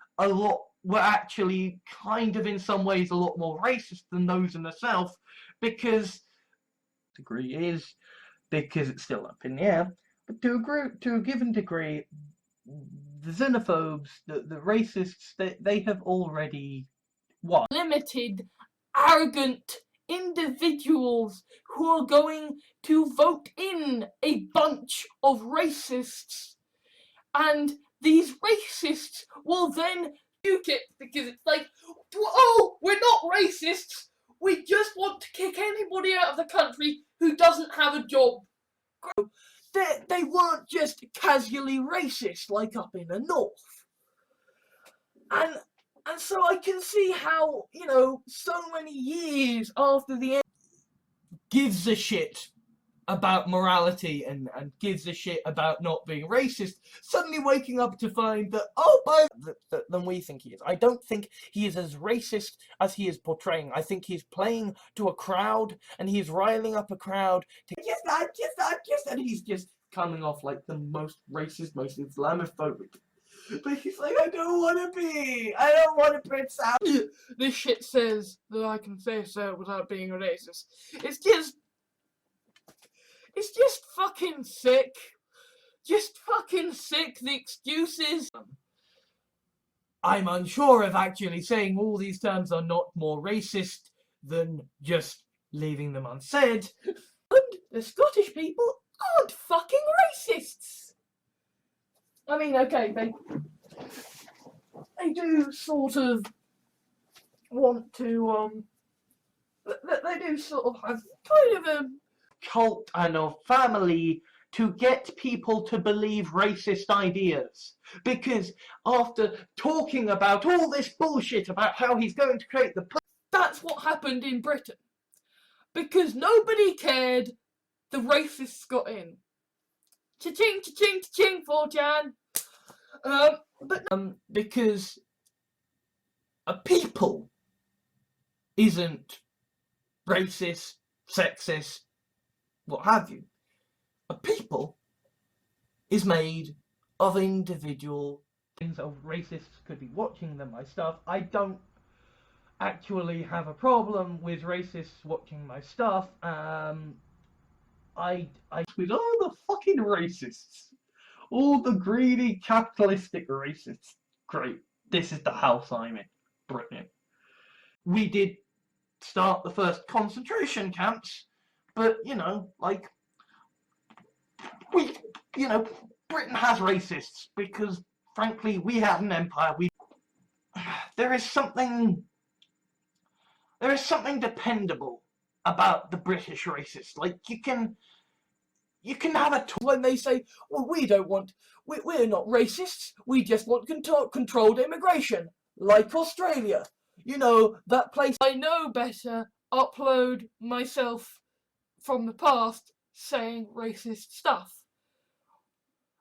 kind of in some ways a lot more racist than those in the South, because degree is because it's still up in the air, but to a given degree, the xenophobes, the racists, they have already won. Limited, arrogant individuals who are going to vote in a bunch of racists, and these racists will then UKIP because it's like, oh, we're not racists, we just want to kick anybody out of the country who doesn't have a job. They weren't just casually racist like up in the north. And so I can see how, you know, so many years after the end gives a shit about morality and gives a shit about not being racist, suddenly waking up to find that, oh, than we think he is. I don't think he is as racist as he is portraying. I think he's playing to a crowd, and he's riling up a crowd to and he's just coming off like the most racist, most Islamophobic. But he's like, I don't want to be. I don't want to put out. This shit says that I can say so without being racist. It's just fucking sick. Just fucking sick, the excuses. I'm unsure if actually saying all these terms are not more racist than just leaving them unsaid. And the Scottish people aren't fucking racists. I mean, okay, they do sort of want to, they do sort of have kind of a cult and a family to get people to believe racist ideas, because after talking about all this bullshit about how he's going to create the... That's what happened in Britain. Because nobody cared, the racists got in. Cha-ching, cha-ching, cha-ching, 4chan. Because a people isn't racist, sexist, what have you. A people is made of individual things. Of racists could be watching my stuff. I don't actually have a problem with racists watching my stuff. With all the fucking racists, all the greedy capitalistic racists. Great, this is the house I'm in. Brilliant. We did start the first concentration camps, but you know, like, Britain has racists because, frankly, we have an empire. There is something dependable about the British racists. Like, you can have a when they say, well, we don't want we're not racists, we just want controlled immigration, like Australia. You know, that place I know better, upload myself from the past saying racist stuff.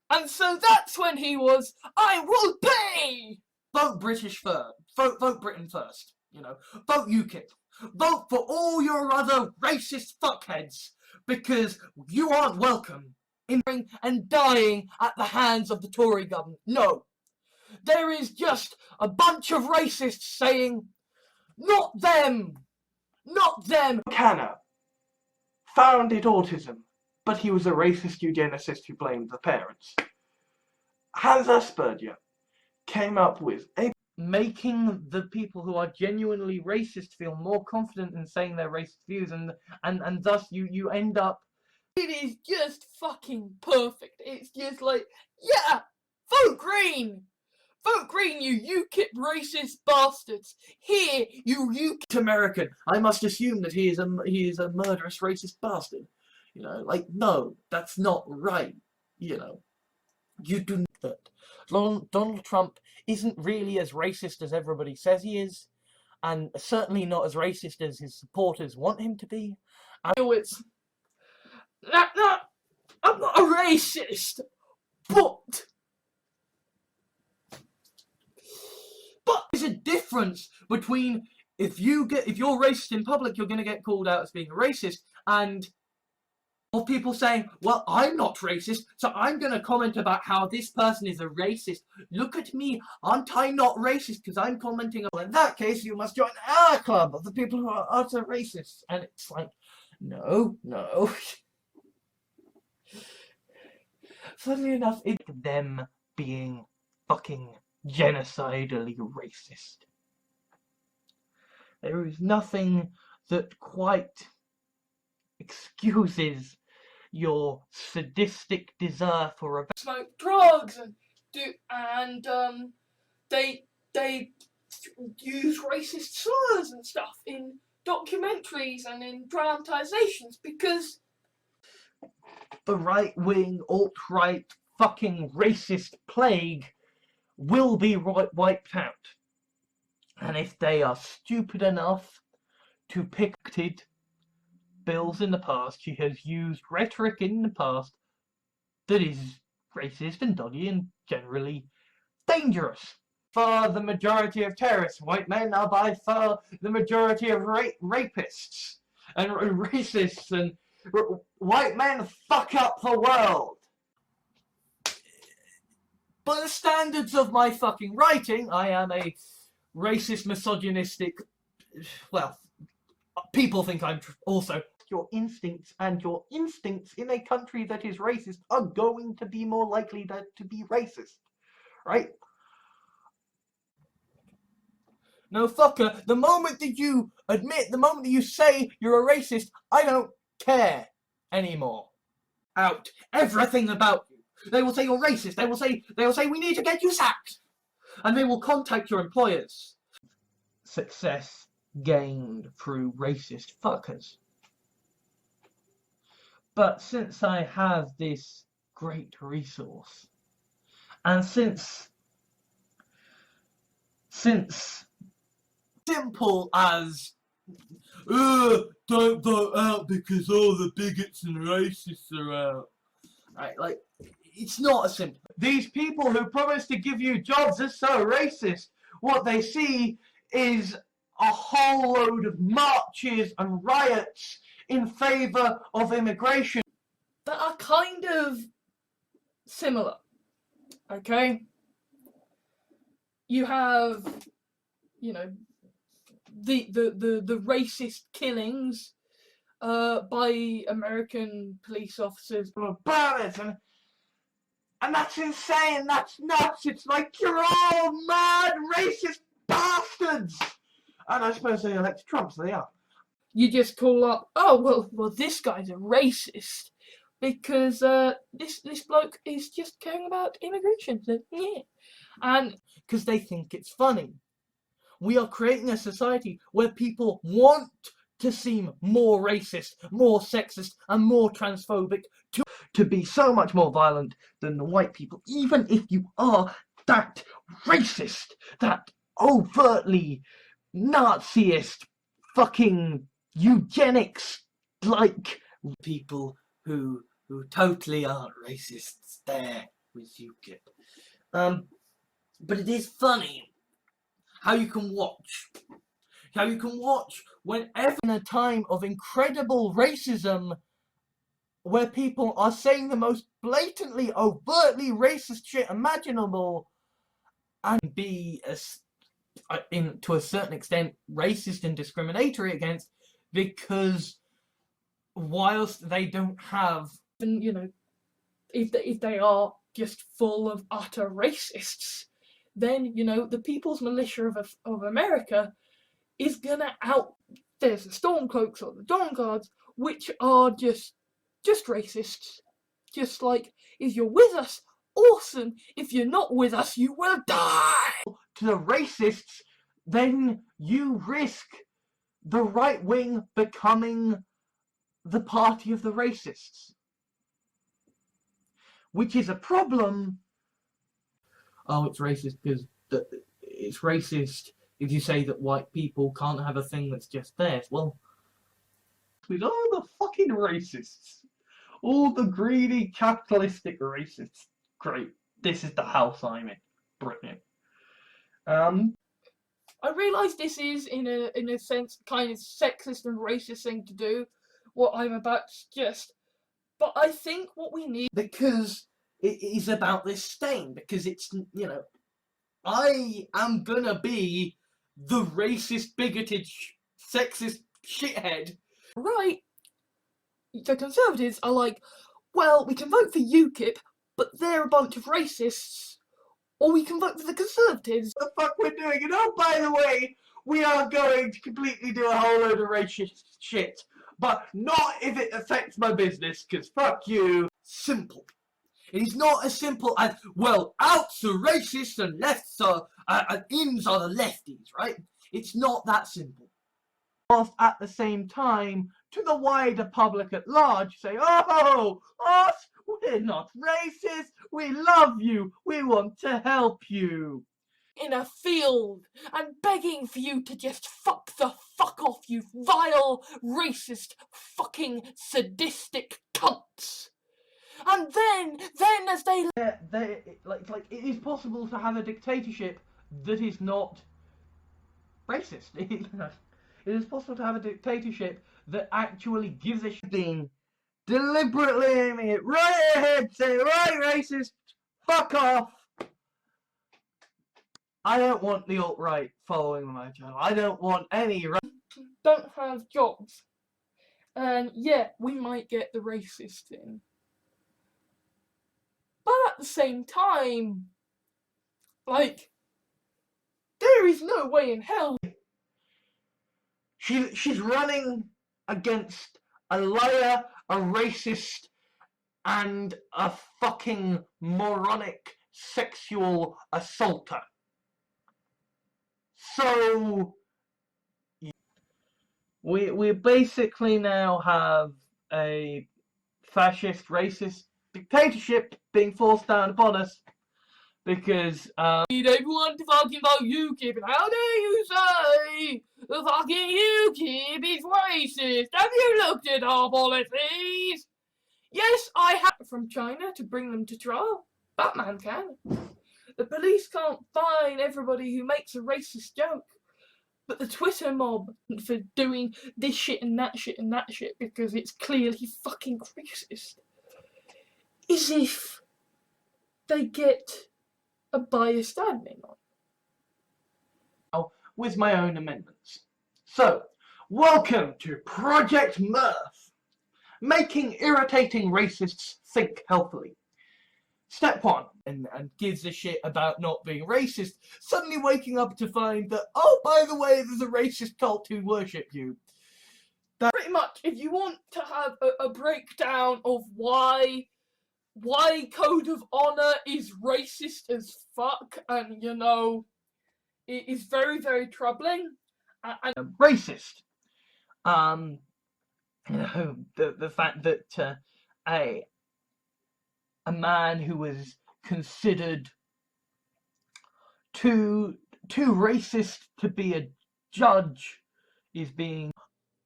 And so that's when he was, I will pay! Vote British first. Vote Britain first. You know, vote UKIP. Vote for all your other racist fuckheads, because you aren't welcome in and dying at the hands of the Tory government. No. There is just a bunch of racists saying, not them! Not them! Canna founded autism, but he was a racist eugenicist who blamed the parents. Hans Asperger came up with making the people who are genuinely racist feel more confident in saying their racist views, and thus you end up. It is just fucking perfect. It's just like, yeah, vote Green! Vote Green, you UKIP racist bastards! Here, you UKIP American. I must assume that he is a murderous racist bastard. You know, like, no, that's not right. You know, you do that. Donald Trump isn't really as racist as everybody says he is, and certainly not as racist as his supporters want him to be. I know it's I'm not a racist, but there's a difference between if you're racist in public, you're going to get called out as being a racist, and of people saying, well, I'm not racist, so I'm going to comment about how this person is a racist. Look at me, aren't I not racist because I'm commenting on. In that case, you must join our club of the people who are utter racists. And it's like, no. Funnily enough, it's them being fucking genocidally racist. There is nothing that quite excuses your sadistic desire for revenge. Smoke drugs and they use racist slurs and stuff in documentaries and in dramatizations because the right-wing, alt-right, fucking racist plague will be wiped out. And if they are stupid enough to pick bills in the past, she has used rhetoric in the past that is racist and dodgy and generally dangerous. For the majority of terrorists, white men are by far the majority of rapists and racists, and white men fuck up the world. By the standards of my fucking writing, I am a racist, misogynistic, well, people think I'm also. Your instincts in a country that is racist are going to be more likely to be racist, right? No, fucker, the moment that you say you're a racist, I don't care anymore. Out everything about you. They will say you're racist. They will say we need to get you sacked. And they will contact your employers. Success gained through racist fuckers. But since I have this great resource, and since simple as don't vote out because all the bigots and racists are out. Right, like, it's not as simple. These people who promise to give you jobs are so racist. What they see is a whole load of marches and riots in favour of immigration that are kind of similar. Okay? You have, you know, the racist killings by American police officers about it, and that's insane, that's nuts. It's like, you're all mad racist bastards. And I suppose they elected Trump, so they are. You just call up, oh, well, this guy's a racist because this bloke is just caring about immigration. So, yeah. And because they think it's funny. We are creating a society where people want to seem more racist, more sexist, and more transphobic, to be so much more violent than the white people, even if you are that racist, that overtly Naziist, fucking eugenics like people who totally aren't racists there with UKIP. But it is funny how you can watch whenever in a time of incredible racism where people are saying the most blatantly, overtly racist shit imaginable and be, to a certain extent, racist and discriminatory against, because whilst they don't have, and if they are just full of utter racists, then the People's Militia of America is gonna there's the Stormcloaks or the Dawn Guards, which are just racists. Just like, if you're with us, awesome. If you're not with us, you will die. To the racists, then you risk the right wing becoming the party of the racists, which is a problem. Oh, it's racist because it's racist if you say that white people can't have a thing that's just theirs. Well, with all the fucking racists, all the greedy capitalistic racists, great. This is the house I'm in. Brilliant. I realise this is, in a sense, kind of sexist and racist thing to do, what I'm about to suggest, but I think what we need... Because it is about this stain, because it's, I am gonna be the racist, bigoted, sexist shithead. Right, the Conservatives are like, well, we can vote for UKIP, but they're a bunch of racists. Or we can vote for the Conservatives. What the fuck we're doing? And oh, by the way, we are going to completely do a whole load of racist shit. But not if it affects my business, because fuck you. Simple. It is not as simple as, well, outs are racists and lefts are, and ins are the lefties, right? It's not that simple. Whilst at the same time, to the wider public at large, say, oh, us, we're not racist, we love you, we want to help you. In a field and begging for you to just fuck the fuck off, you vile, racist, fucking sadistic cunts. And then as they like it is possible to have a dictatorship that is not racist. It is possible to have a dictatorship that actually gives a shit, being deliberately aiming it right ahead, saying, right, racist, fuck off. I don't want the alt-right following my channel. I don't want any... don't have jobs. And yeah, we might get the racist in. But at the same time, like, there is no way in hell... She's running against a liar, a racist, and a fucking moronic sexual assaulter. So we basically now have a fascist, racist dictatorship being forced down upon us because need everyone to fucking vote UKIP, and how dare you say the fucking UKIP is racist? Have you looked at our policies? Yes, I have from China to bring them to trial. Batman can. The police can't fine everybody who makes a racist joke. But the Twitter mob for doing this shit and that shit and that shit because it's clearly fucking racist. As if they get a biased admin on. With my own amendments. So, welcome to Project Mirth. Making irritating racists think healthily. Step 1, and gives a shit about not being racist, suddenly waking up to find that, oh, by the way, there's a racist cult who worship you. Pretty much, if you want to have a breakdown of why Code of Honor is racist as fuck, and it is very, very troubling. And racist. You know, the fact that a man who was considered too racist to be a judge is being...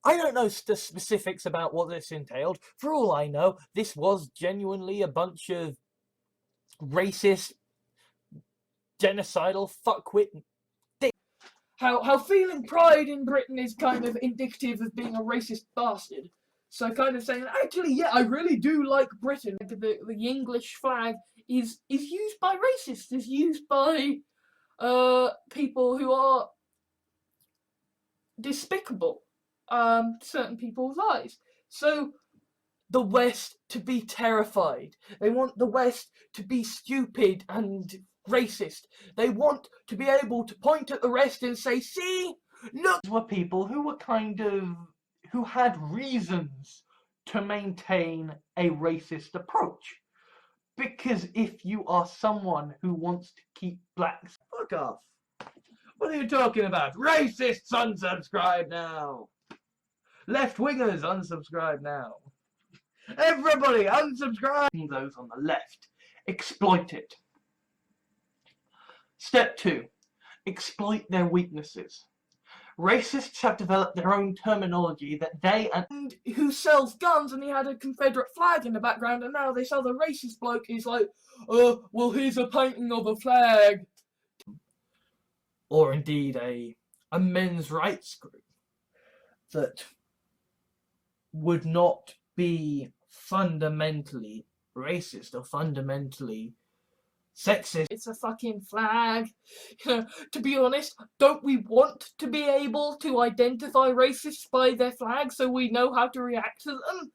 I don't know the specifics about what this entailed. For all I know, this was genuinely a bunch of racist, genocidal fuckwit. How feeling pride in Britain is kind of indicative of being a racist bastard. So kind of saying, actually, yeah, I really do like Britain. The English flag is used by racists, is used by people who are despicable certain people's eyes. So the West to be terrified. They want the West to be stupid and racist. They want to be able to point at the rest and say, see, look. These were people who were who had reasons to maintain a racist approach. Because if you are someone who wants to keep blacks... Fuck off. What are you talking about? Racists, unsubscribe now. Left-wingers, unsubscribe now. Everybody, unsubscribe. Those on the left exploit it. Step 2. Exploit their weaknesses. Racists have developed their own terminology that they and who sells guns, and he had a Confederate flag in the background, and now they sell the racist bloke. He's like, well, here's a painting of a flag. Or indeed a men's rights group that would not be fundamentally racist or fundamentally sexist. It's a fucking flag. You know, to be honest, don't we want to be able to identify racists by their flag so we know how to react to them?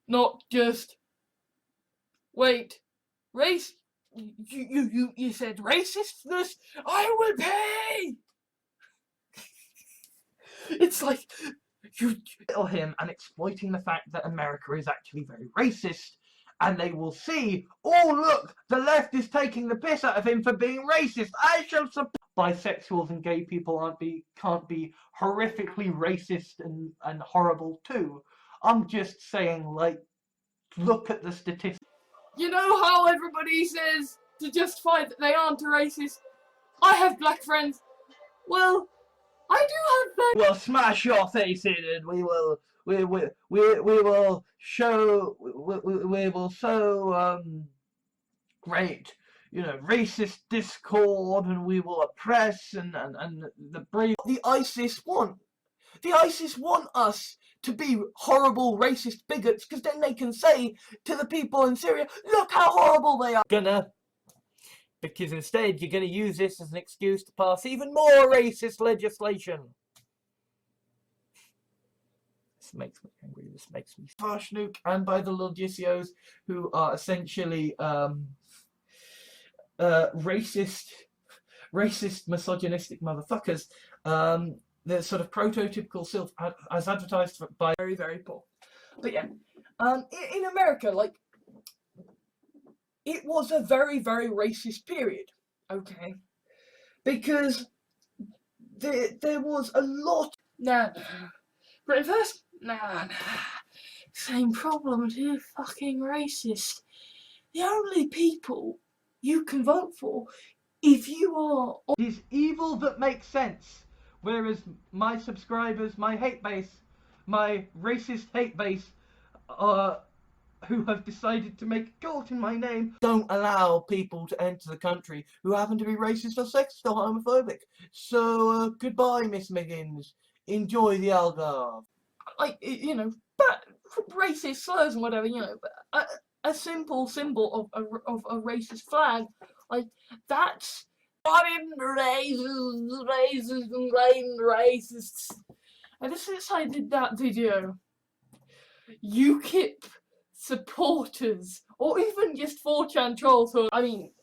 Not just, wait, race, you said racistness? I will pay! It's like, you kill him and exploiting the fact that America is actually very racist, and they will see, oh look, the left is taking the piss out of him for being racist. I shall support... Bisexuals and gay people can't be horrifically racist and horrible too. I'm just saying, like, look at the statistics. You know how everybody says to justify that they aren't a racist? I have black friends. Well, I do have black... We'll smash your face in, and we will sow great, you know, racist discord, and we will oppress and the brave. The ISIS want us to be horrible racist bigots, because then they can say to the people in Syria, look how horrible they are. Because instead you're gonna use this as an excuse to pass even more racist legislation. This makes me angry. This makes me Parshnuk and by the Logicios, who are essentially racist, misogynistic motherfuckers. The sort of prototypical self as advertised by very, very poor. But yeah, in America, like, it was a very, very racist period, okay? Because there was a lot... Nah. Britain first? Nah. Same problem, dude. Fucking racist. The only people you can vote for, if you are... is evil that makes sense. Whereas my subscribers, my hate base, my racist hate base, who have decided to make a cult in my name, don't allow people to enter the country who happen to be racist or sexist or homophobic. So, goodbye, Miss Miggins. Enjoy the Algarve. Like, you know, but racist slurs and whatever, you know, but a simple symbol of a racist flag, like, that's... Racists and blatant racists. Ever since I did that video, UKIP supporters, or even just 4chan trolls who, I mean,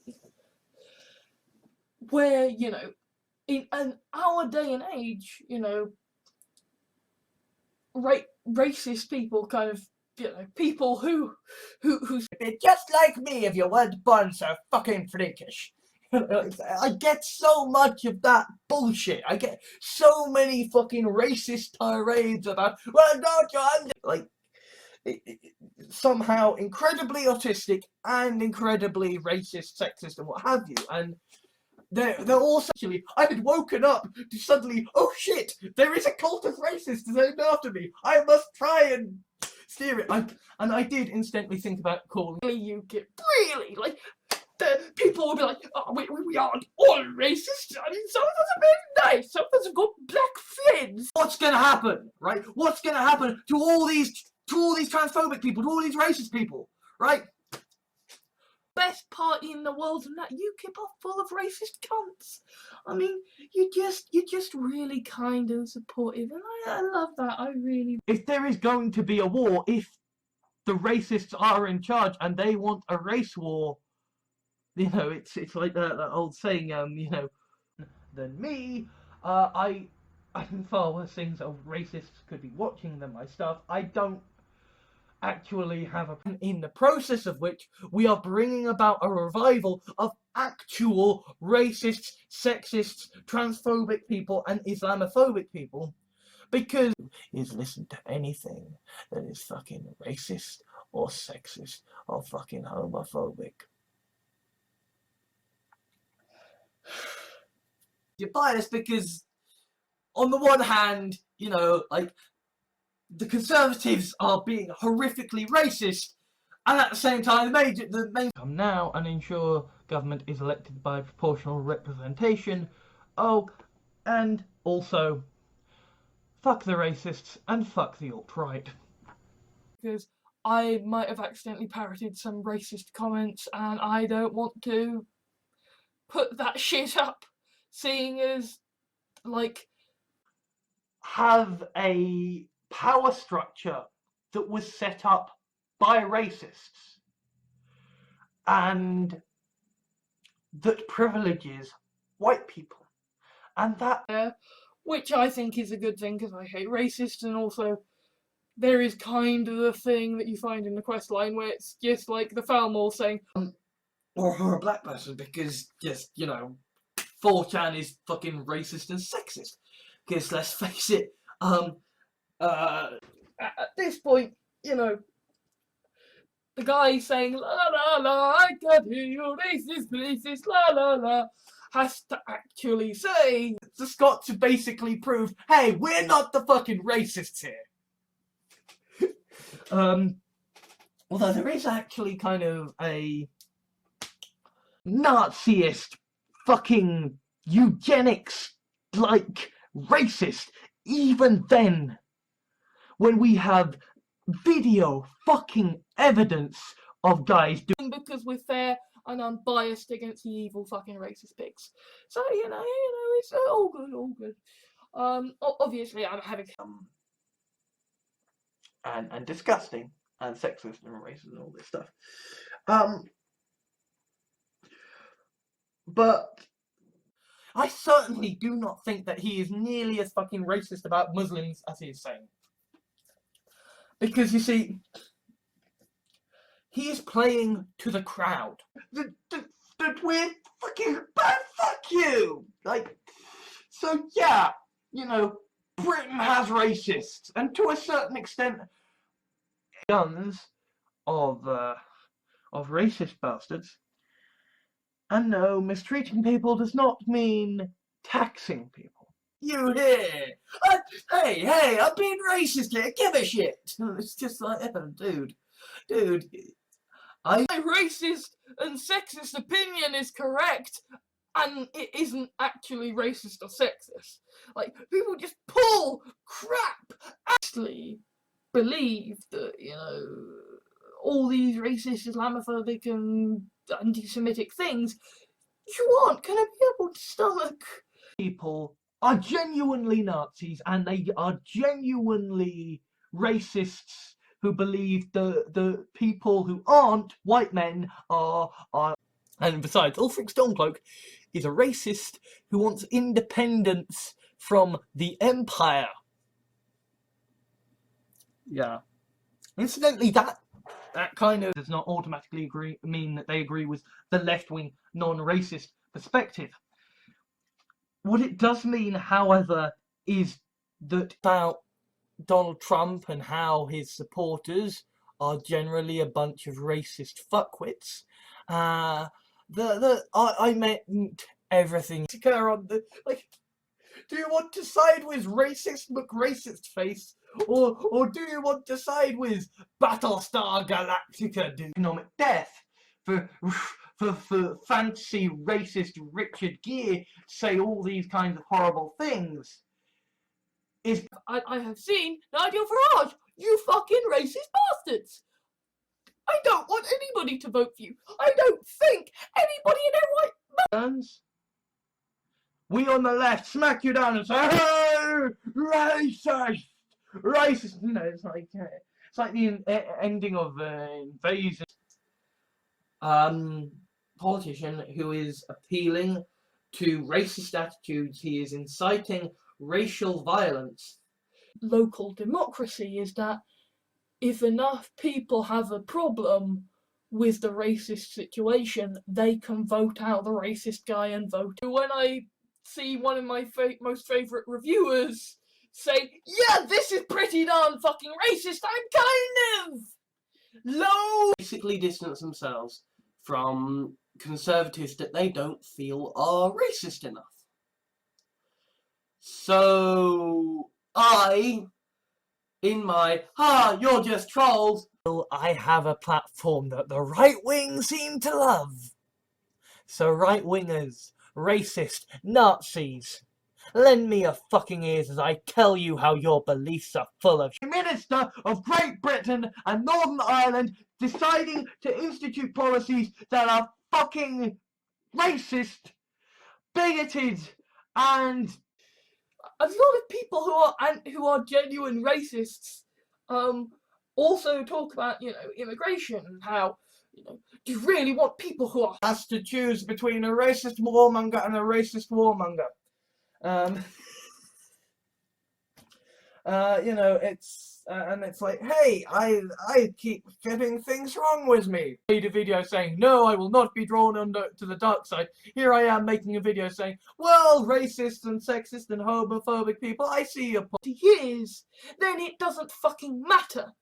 where, you know, in our day and age, you know, racist people kind of, you know, people who just like me if you weren't born so fucking freakish. I get so much of that bullshit. I get so many fucking racist tirades about, well, don't you like, somehow incredibly autistic and incredibly racist, sexist, and what have you. And they're also actually, I had woken up to suddenly, oh shit, there is a cult of racists named after me. I must try and steer it. And I did instantly think about calling UKIP. Really, like, the people will be like, oh, we aren't all racist. I mean, some of us are very nice. Some of us have got black friends. What's gonna happen, right? What's gonna happen to all these transphobic people, to all these racist people, right? Best party in the world, and that UKIP are full of racist cunts. I mean, you're just really kind and supportive, and I love that. I really. If there is going to be a war, if the racists are in charge and they want a race war, you know, it's like that old saying, you know, than me. I think far worse things of racists could be watching than my stuff. I don't actually have a, in the process of which we are bringing about a revival of actual racists, sexists, transphobic people and Islamophobic people, because is listen to anything that is fucking racist or sexist or fucking homophobic. You're biased because on the one hand, you know, like, the Conservatives are being horrifically racist, and at the same time, the main come now and ensure government is elected by proportional representation. Oh, and also, fuck the racists and fuck the alt-right. Because I might have accidentally parroted some racist comments, and I don't want to put that shit up, seeing as, like, have a power structure that was set up by racists and that privileges white people, and that which I think is a good thing because I hate racists, and also there is kind of a thing that you find in the quest line where it's just like the Falmore saying or a black person, because just, you know, 4chan is fucking racist and sexist, because let's face it, at this point, you know, the guy saying la la la, I can't hear you, racist, la la la, has to actually say, just got to basically prove, hey, we're not the fucking racists here. Although there is actually kind of a Naziist fucking eugenics like racist even then, when we have video fucking evidence of guys doing, because we're fair and unbiased against the evil fucking racist pigs. So you know, it's all good. Obviously I'm having and disgusting and sexist and racist and all this stuff. But I certainly do not think that he is nearly as fucking racist about Muslims as he is saying. Because, you see, he is playing to the crowd. That we're fucking bad, fuck you! Like, so yeah, you know, Britain has racists, and to a certain extent, guns of racist bastards. And no, mistreating people does not mean taxing people. You here? Hey, I'm being racist here. Give a shit. It's just like, dude. My racist and sexist opinion is correct, and it isn't actually racist or sexist. Like, people just pull crap. Actually believe that, you know, all these racist, Islamophobic, and anti-Semitic things, you aren't going to be able to stomach. People are genuinely Nazis, and they are genuinely racists who believe the people who aren't white men are. And besides, Ulfric Stormcloak is a racist who wants independence from the Empire. Yeah. Incidentally, that kind of does not automatically mean that they agree with the left-wing, non-racist perspective. What it does mean, however, is that about Donald Trump and how his supporters are generally a bunch of racist fuckwits. I meant everything to go on the like. Do you want to side with racist McRacist face, or do you want to side with Battlestar Galactica? Economic death for fancy racist Richard Gere say all these kinds of horrible things. I have seen Nigel Farage, you fucking racist bastards! I don't want anybody to vote for you. I don't think anybody in their right mind. We on the left smack you down and say, "Hey, racist, racist." You know, it's like the ending of Invasion. Politician who is appealing to racist attitudes. He is inciting racial violence. Local democracy is that if enough people have a problem with the racist situation, they can vote out the racist guy and vote. When I see one of my most favourite reviewers say, "Yeah, this is pretty darn fucking racist," I'm kind of low. Basically distance themselves from conservatives that they don't feel are racist enough. So in my you're just trolls, I have a platform that the right wing seem to love. So right wingers, racist, Nazis, lend me your fucking ears as I tell you how your beliefs are full of shit. Minister of Great Britain and Northern Ireland deciding to institute policies that are fucking racist, bigoted, and a lot of people who are genuine racists also talk about, you know, immigration and how, you know, do you really want people who are has to choose between a racist warmonger and a racist warmonger? You know, it's and it's like, hey, I keep getting things wrong with me. I made a video saying, no, I will not be drawn to the dark side. Here I am making a video saying, well, racist and sexist and homophobic people, I see your point. Years, then it doesn't fucking matter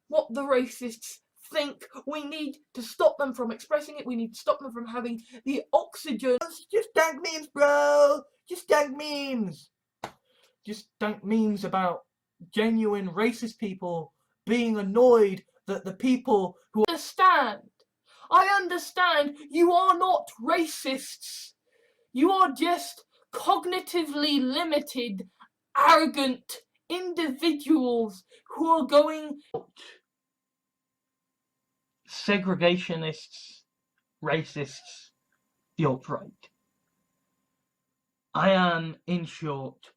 what the racists think. We need to stop them from expressing it. We need to stop them from having the oxygen. Just dank memes, bro. Just dank memes. Just dank memes about genuine racist people being annoyed that the people who I understand you are not racists. You are just cognitively limited, arrogant individuals who are going segregationists, racists, the alt-right. I am, in short,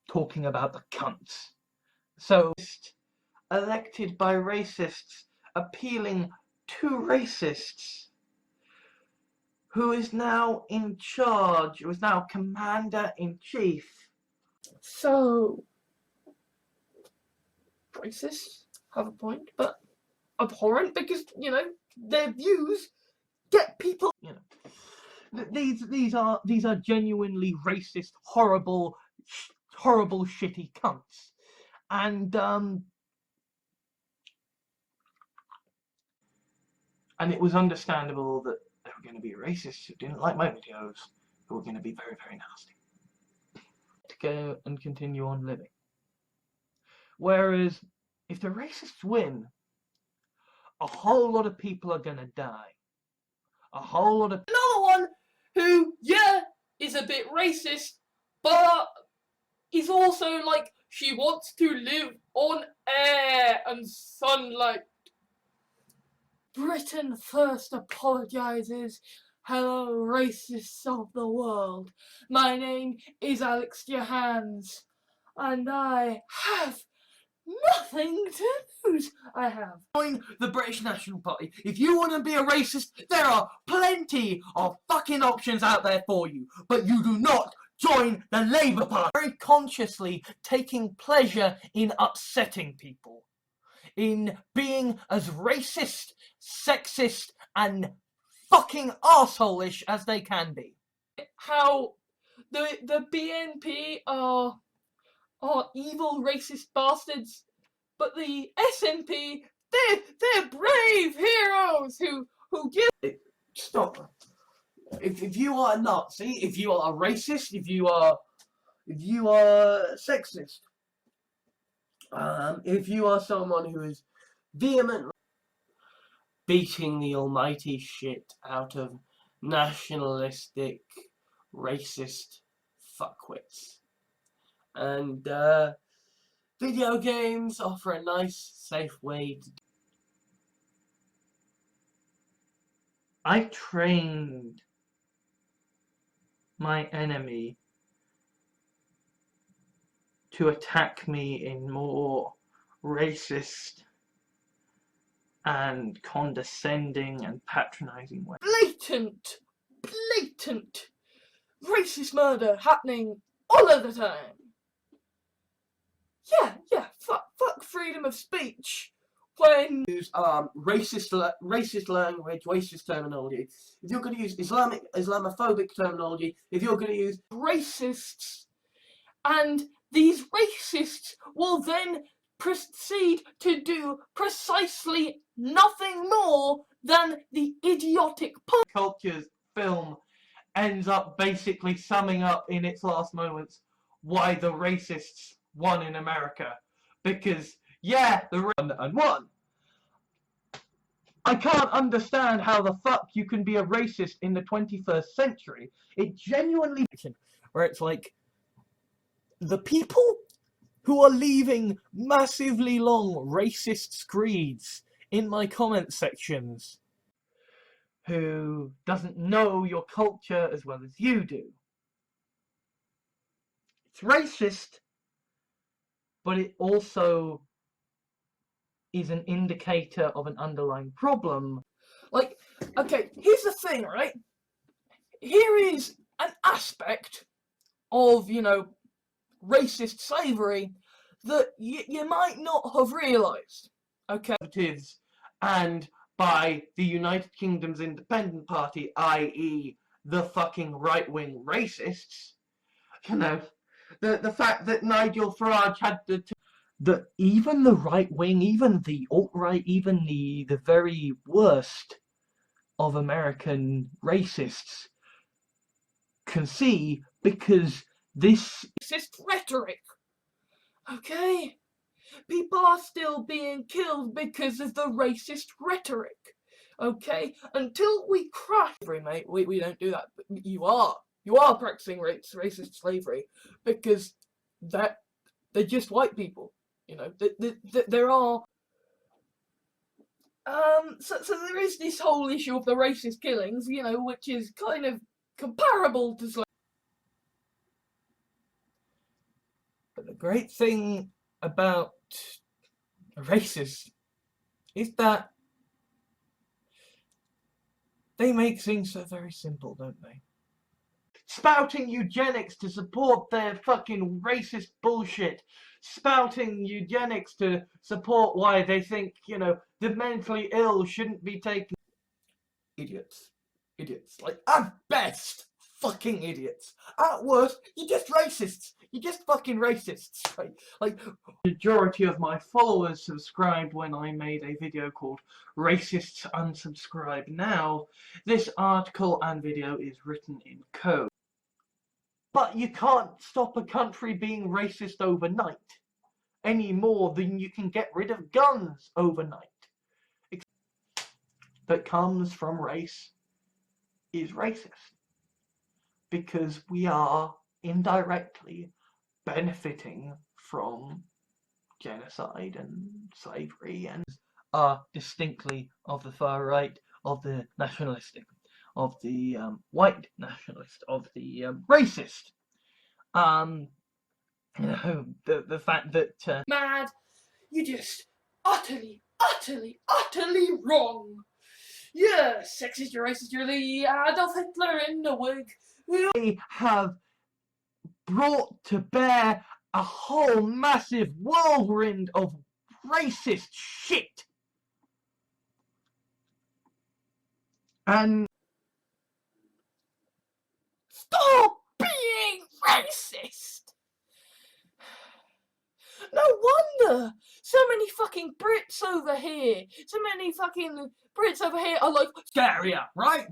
talking about the cunts. So, elected by racists, appealing to racists, who is now in charge, who is now commander-in-chief. So, racists have a point, but abhorrent because, you know, their views get people. You know, these are genuinely racist, horrible, shitty cunts, and it was understandable that there were going to be racists who didn't like my videos, who were going to be very, very nasty, to go and continue on living. Whereas, if the racists win, a whole lot of people are going to die. A whole lot of... Another one who, yeah, is a bit racist, but is also like, she wants to live on air and sunlight. Britain first apologises. Hello, racists of the world. My name is Alex Jahans, and I have nothing to lose. I have. Join the British National Party. If you want to be a racist, there are plenty of fucking options out there for you. But you do not join the Labour Party. Very consciously taking pleasure in upsetting people. In being as racist, sexist, and fucking arsehole-ish as they can be. how the BNP are evil racist bastards, but the SNP, they're brave heroes who give. Stop. If you are a Nazi, if you are a racist, if you are sexist, if you are someone who is vehemently beating the almighty shit out of nationalistic, racist fuckwits, and video games offer a nice, safe way to. I trained my enemy to attack me in more racist and condescending and patronizing ways. Blatant racist murder happening all of the time. Yeah, fuck freedom of speech. When use racist language, racist terminology, if you're going to use Islamophobic terminology, if you're going to use racists, and these racists will then proceed to do precisely nothing more than the idiotic culture's film ends up basically summing up in its last moments why the racists won in America. Because, yeah, and won. I can't understand how the fuck you can be a racist in the 21st century. It genuinely... Where it's like, the people who are leaving massively long racist screeds in my comment sections, who doesn't know your culture as well as you do. It's racist, but it also is an indicator of an underlying problem. Like, okay, here's the thing, right? Here is an aspect of, racist slavery that you might not have realised. Okay. And by the United Kingdom's Independent Party, i.e. the fucking right-wing racists, the fact that Nigel Farage had that even the right-wing, even the alt-right, even the very worst of American racists can see, because this racist rhetoric, okay? People are still being killed because of the racist rhetoric, okay? Until we crash, mate, we don't do that. But you are practicing racist slavery because they're just white people, there are. So there is this whole issue of the racist killings, which is kind of comparable to slavery. But the great thing about a racist is that they make things so very simple, don't they? Spouting eugenics to support their fucking racist bullshit. Spouting eugenics to support why they think, the mentally ill shouldn't be taken. Idiots. Like, at best, fucking idiots. At worst, you're just racists. You're just fucking racists, right? Like, the majority of my followers subscribed when I made a video called Racists Unsubscribe Now. This article and video is written in code. But you can't stop a country being racist overnight, any more than you can get rid of guns overnight. That comes from race is racist, because we are indirectly benefiting from genocide and slavery, and are distinctly of the far right, of the nationalistic, of the white nationalist, of the racist. The fact that mad, you're just utterly wrong. Yeah, sexist, you're racist, you're the Adolf Hitler in the wig. We have brought to bear a whole massive whirlwind of racist shit. And Stop being racist! No wonder so many fucking Brits over here, are like, scarier, right?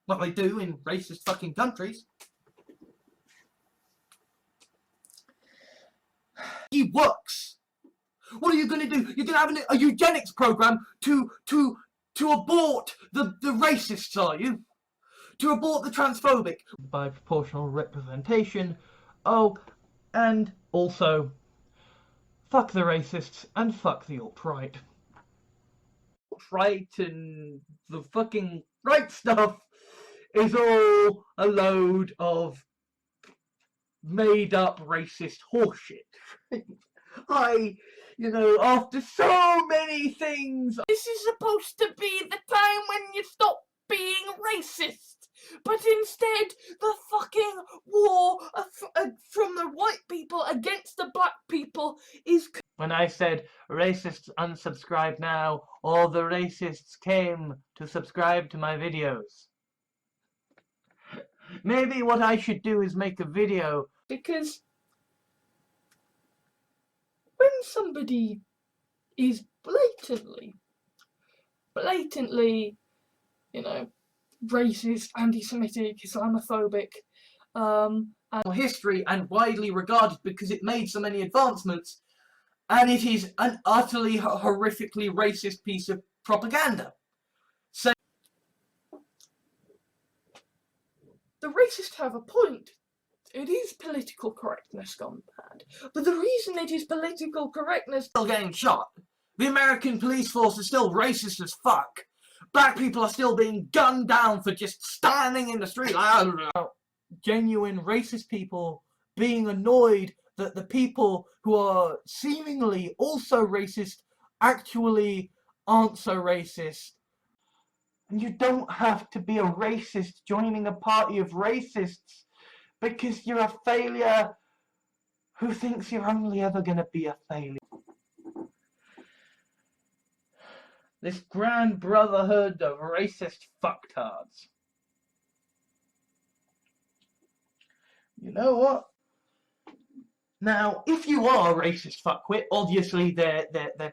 What they do in racist fucking countries. He works. What are you going to do? You're going to have a eugenics program to abort the racists, are you? To abort the transphobic? By proportional representation. Oh, and also, fuck the racists and fuck the alt-right. Alt-right and the fucking right stuff is all a load of made up racist horseshit. After so many things, this is supposed to be the time when you stop being racist, but instead the fucking war from the white people against the black people is... When I said racists unsubscribe now, all the racists came to subscribe to my videos. Maybe what I should do is make a video. Because when somebody is blatantly, racist, anti-Semitic, Islamophobic, and history and widely regarded because it made so many advancements, and it is an utterly horrifically racist piece of propaganda. So the racists have a point. It is political correctness gone bad. But the reason it is political correctness... still getting shot. The American police force is still racist as fuck. Black people are still being gunned down for just standing in the street. I don't know. Genuine racist people being annoyed that the people who are seemingly also racist actually aren't so racist. And you don't have to be a racist joining a party of racists because you're a failure who thinks you're only ever going to be a failure. This grand brotherhood of racist fucktards. You know what? Now, if you are a racist fuckwit, obviously there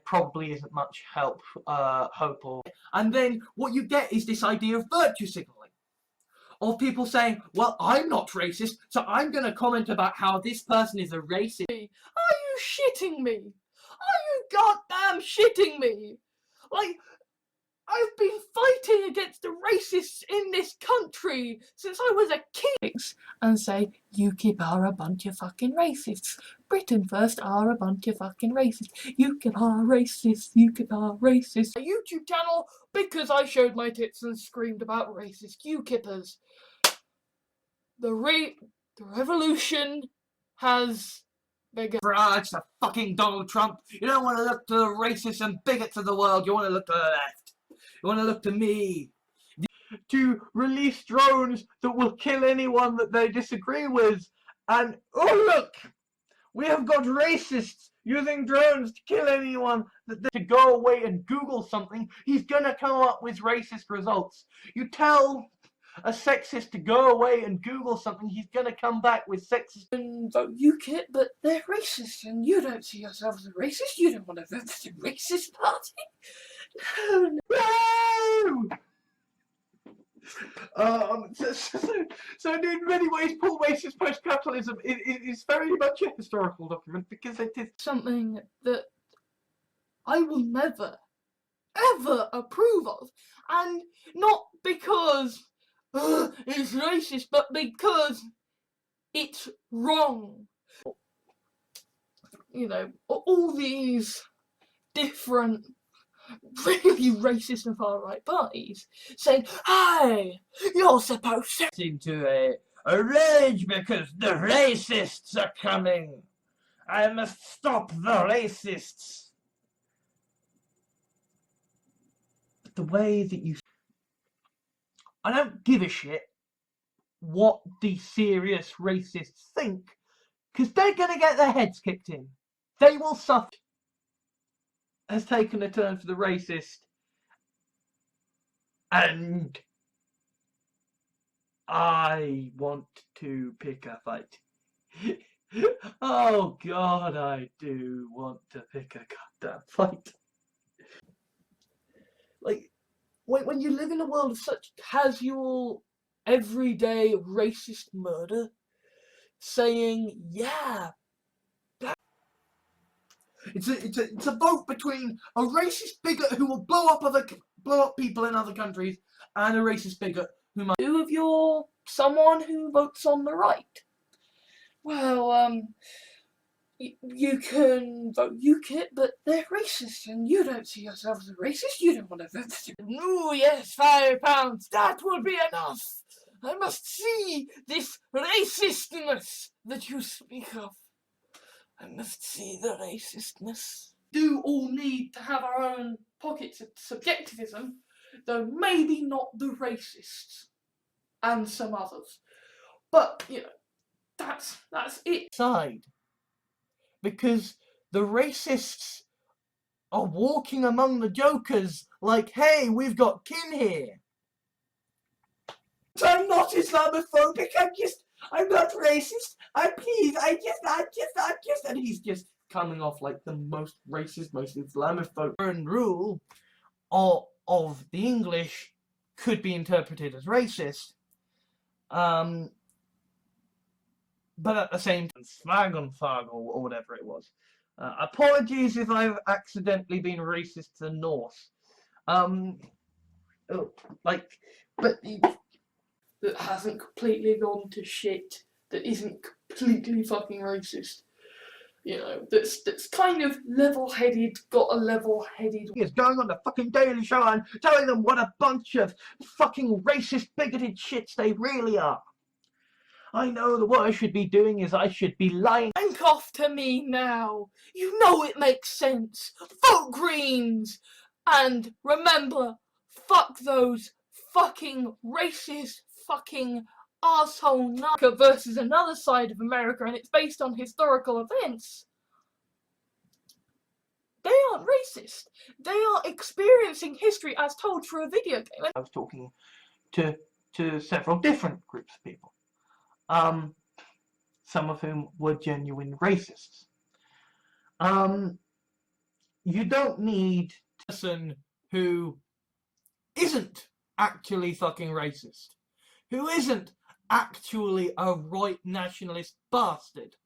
probably isn't much hope or... And then what you get is this idea of virtue signaling. Of people saying, well, I'm not racist, so I'm going to comment about how this person is a racist. Are you shitting me? Are you goddamn shitting me? Like, I've been fighting against the racists in this country since I was a kid. And say, UKIP are a bunch of fucking racists. Britain First are a bunch of fucking racists. UKIP are racist, UKIP are racist. A YouTube channel because I showed my tits and screamed about racist UKIPers. The revolution has begun. It's the fucking Donald Trump. You don't want to look to the racists and bigots of the world. You want to look to the left. You want to look to me. To release drones that will kill anyone that they disagree with. And, oh look! We have got racists using drones to kill anyone that they... To go away and Google something, he's gonna come up with racist results. You tell a sexist to go away and Google something, he's gonna come back with sexist... And vote UKIP, but they're racist, and you don't see yourself as a racist. You don't want to vote for the racist party. No! So in many ways, Paul Wace's post-capitalism is very much a historical document because it is something that I will never, ever approve of, and not because it's racist, but because it's wrong. You know, all these different really racist and far-right parties saying, hey, you're supposed to... into a rage because the racists are coming. I must stop the racists. But the way that you... I don't give a shit what the serious racists think, because they're going to get their heads kicked in. They will suffer. Has taken a turn for the racist, and I want to pick a fight. Oh God, I do want to pick a goddamn fight. Like, when you live in a world of such casual, everyday racist murder, saying, yeah, it's a vote between a racist bigot who will blow up people in other countries and a racist bigot who might. who of you're someone who votes on the right? Well, you can vote UKIP, but they're racist, and you don't see yourself as a racist. You don't want to vote for them. Oh yes, £5. That will be enough. I must see this racistness that you speak of. I must see the racistness. Do all need to have our own pockets of subjectivism, though maybe not the racists and some others. But you know, that's it. Side, because the racists are walking among the jokers like, hey, we've got kin here. I'm not Islamophobic, I'm not racist, I just, and he's just coming off like the most racist, most Islamophobic. And rule of the English could be interpreted as racist, but at the same time, Svagonfag or whatever it was. Apologies if I've accidentally been racist to the Norse. That hasn't completely gone to shit, that isn't completely fucking racist. You know, that's kind of level-headed, got a level-headed... Is going on the fucking Daily Show and telling them what a bunch of fucking racist, bigoted shits they really are. I know that what I should be doing is I should be lying. Bank off to me now. You know it makes sense. Vote Greens. And remember, fuck those fucking racist fucking arsehole America versus another side of America, and it's based on historical events. They aren't racist. They are experiencing history as told through a video game. I was talking to several different groups of people. Some of whom were genuine racists. You don't need a person who isn't actually fucking racist, who isn't actually a right nationalist bastard,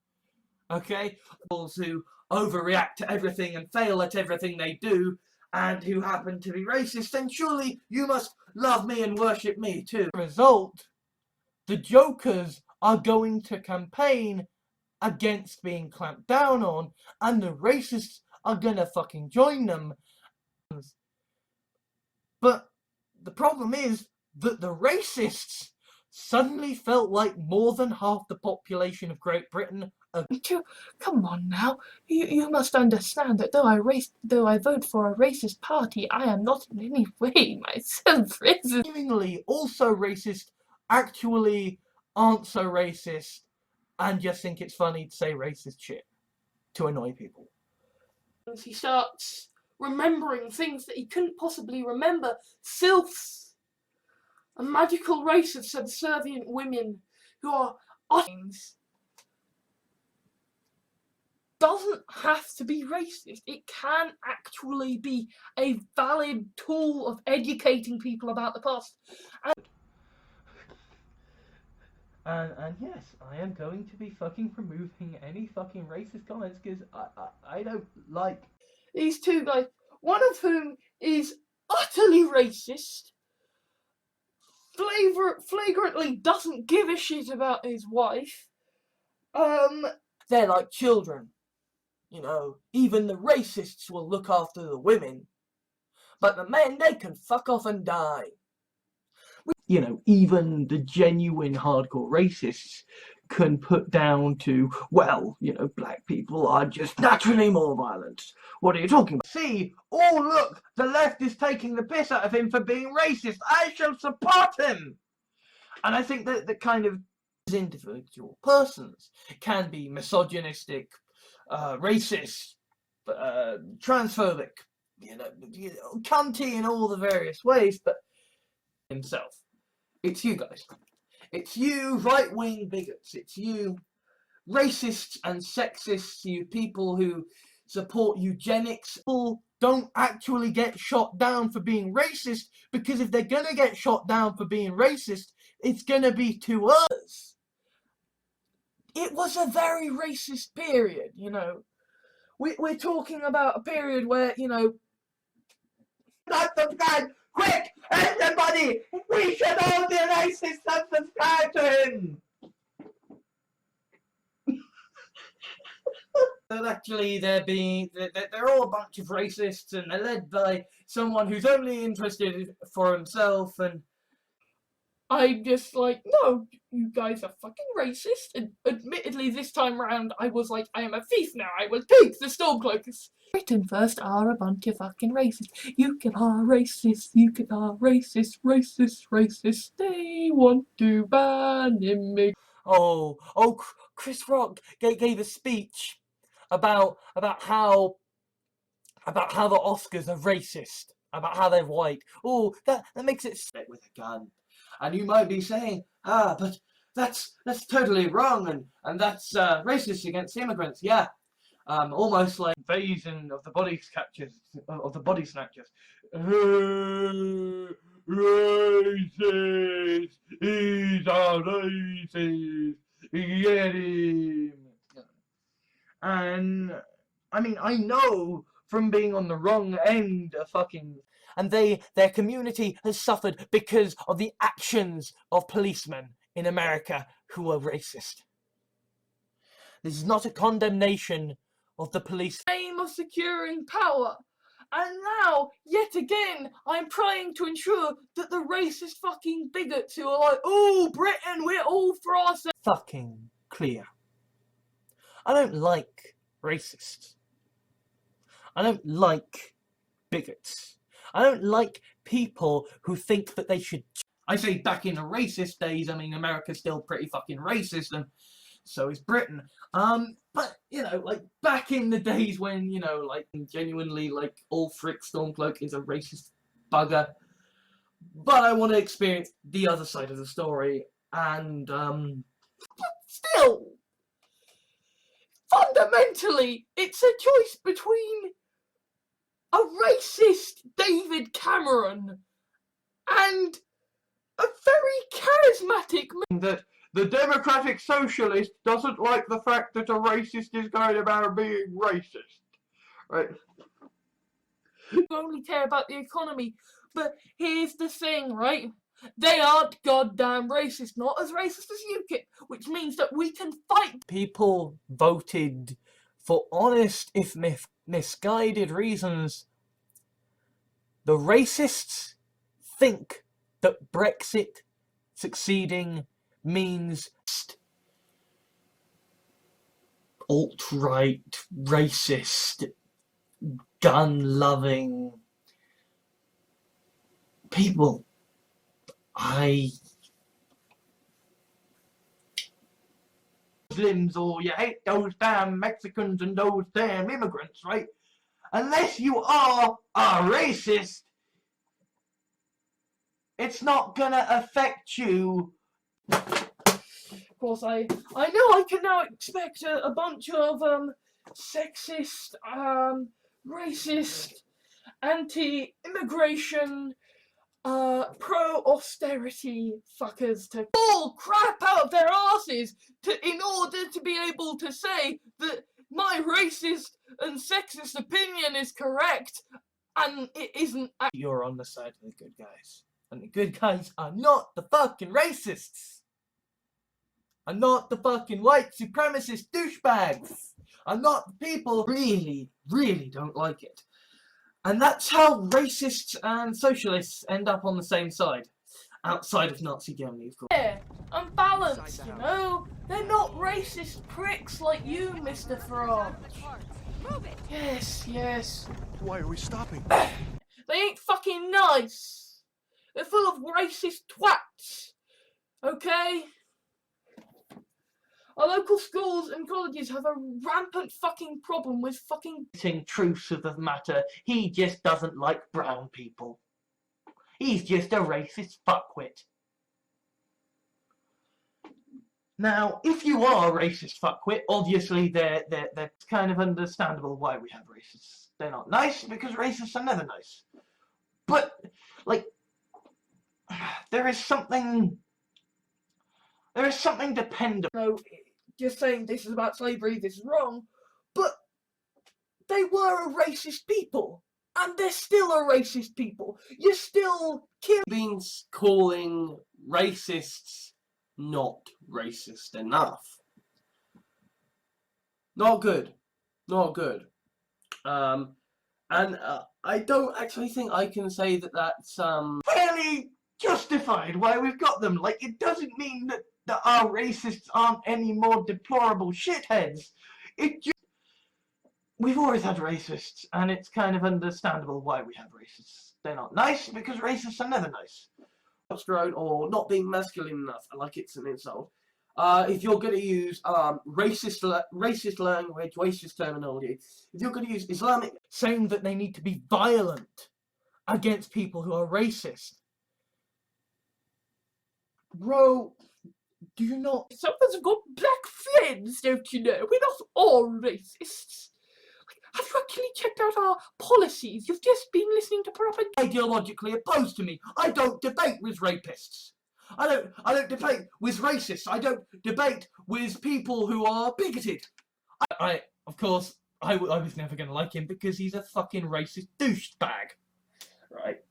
okay? Who overreact to everything and fail at everything they do, and who happen to be racist, then surely you must love me and worship me too. As a result, the jokers are going to campaign against being clamped down on, and the racists are gonna fucking join them. But the problem is that the racists suddenly felt like more than half the population of Great Britain. Come on now, you must understand that though I vote for a racist party, I am not in any way myself racist. Seemingly also racist actually aren't so racist and just think it's funny to say racist shit to annoy people. He starts remembering things that he couldn't possibly remember. Sylphs, a magical race of subservient women who are things. Doesn't have to be racist. It can actually be a valid tool of educating people about the past. And yes, I am going to be fucking removing any fucking racist comments because I don't like these two guys, one of whom is utterly racist, flagrantly doesn't give a shit about his wife. They're like children. You know, even the racists will look after the women. But the men, they can fuck off and die. You know, even the genuine hardcore racists can put down to, well, you know, black people are just naturally more violent. What are you talking about? See, oh look, the left is taking the piss out of him for being racist. I shall support him. And I think that the kind of individual persons can be misogynistic, racist, transphobic, you know, cunty in all the various ways, but himself. It's you guys. It's you right-wing bigots. It's you racists and sexists. You people who support eugenics. People don't actually get shot down for being racist, because if they're gonna get shot down for being racist, it's gonna be to us. It was a very racist period, you know. We're talking about a period where, you know, unsubscribe! Quick! Everybody! We should all be racist and subscribe to him! But actually they're all a bunch of racists, and they're led by someone who's only interested for himself, and I'm just like, no, you guys are fucking racist. And admittedly, this time round, I was like, I am a thief now. I will take the Stormcloakers. Britain first are a bunch of fucking racists. You are racist. You are racist, racist, racist. They want to ban immigrants. Chris Rock gave a speech about how the Oscars are racist, about how they're white. Oh, that makes it with a gun. And you might be saying, but that's totally wrong, and that's racist against immigrants. Yeah, almost like invasion of the body snatchers. Racist! He's a racist! Get him! And I mean, I know from being on the wrong end of fucking, and their community has suffered because of the actions of policemen in America who are racist. This is not a condemnation of the police. Aim of securing power. And now, yet again, I'm trying to ensure that the racist fucking bigots who are like, oh, Britain, we're all for ourselves. Fucking clear. I don't like racists. I don't like bigots. I don't like people who think that they should. I say back in the racist days, I mean, America's still pretty fucking racist, and so is Britain. But, you know, like, back in the days when, you know, like, genuinely, like, Ulfric Stormcloak is a racist bugger. But I want to experience the other side of the story, and, but still, fundamentally, it's a choice between a racist David Cameron and a very charismatic man. That the Democratic Socialist doesn't like the fact that a racist is going about being racist. Right? You only care about the economy, but here's the thing, right? They aren't goddamn racist, not as racist as UKIP, which means that we can fight. People voted for honest, if misguided reasons. The racists think that Brexit succeeding means alt-right, racist, gun-loving people. Muslims, or you hate those damn Mexicans and those damn immigrants, right? Unless you are a racist, it's not gonna affect you. Of course, I know I can now expect a bunch of sexist, racist, anti-immigration, pro-austerity fuckers to pull crap out of their asses in order to be able to say that my racist and sexist opinion is correct, and it isn't. You're on the side of the good guys, and the good guys are not the fucking racists, are not the fucking white supremacist douchebags, are not the people who really don't like it. And that's how racists and socialists end up on the same side. Outside of Nazi Germany, of course. Yeah, I'm balanced, you know? They're not racist pricks like you, Mr. Farage. Yes. Why are we stopping? They ain't fucking nice. They're full of racist twats. Okay? Our local schools and colleges have a rampant fucking problem with fucking truth of the matter. He just doesn't like brown people. He's just a racist fuckwit. Now, if you are a racist fuckwit, obviously that's kind of understandable why we have racists. They're not nice because racists are never nice. But, like, there is something dependable. No, just saying this is about slavery, this is wrong, but they were a racist people, and they're still a racist people. You're still been calling racists not racist enough. Not good. Not good. And I don't actually think I can say that that's fairly justified why we've got them. Like, it doesn't mean that our racists aren't any more deplorable shitheads. It just... We've always had racists, and it's kind of understandable why we have racists. They're not nice because racists are never nice. Testosterone or not being masculine enough, like it's an insult. If you're going to use racist language, racist terminology, if you're going to use Islamic, saying that they need to be violent against people who are racist. Bro, do you not? Some of us have got black friends, don't you know? We're not all racists. Have you actually checked out our policies? You've just been listening to propaganda. ideologically opposed to me. I don't debate with rapists. I don't debate with racists. I don't debate with people who are bigoted. Of course, I was never going to like him because he's a fucking racist douchebag. Right.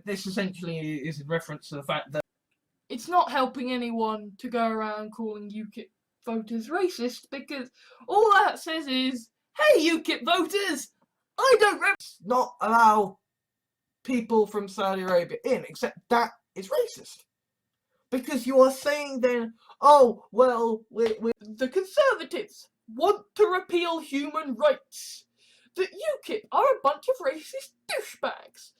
This essentially is in reference to the fact that it's not helping anyone to go around calling UKIP voters racist, because all that says is, hey UKIP voters, I don't not allow people from Saudi Arabia in, except that is racist. Because you are saying then, oh, well, the Conservatives want to repeal human rights. That UKIP are a bunch of racist douchebags.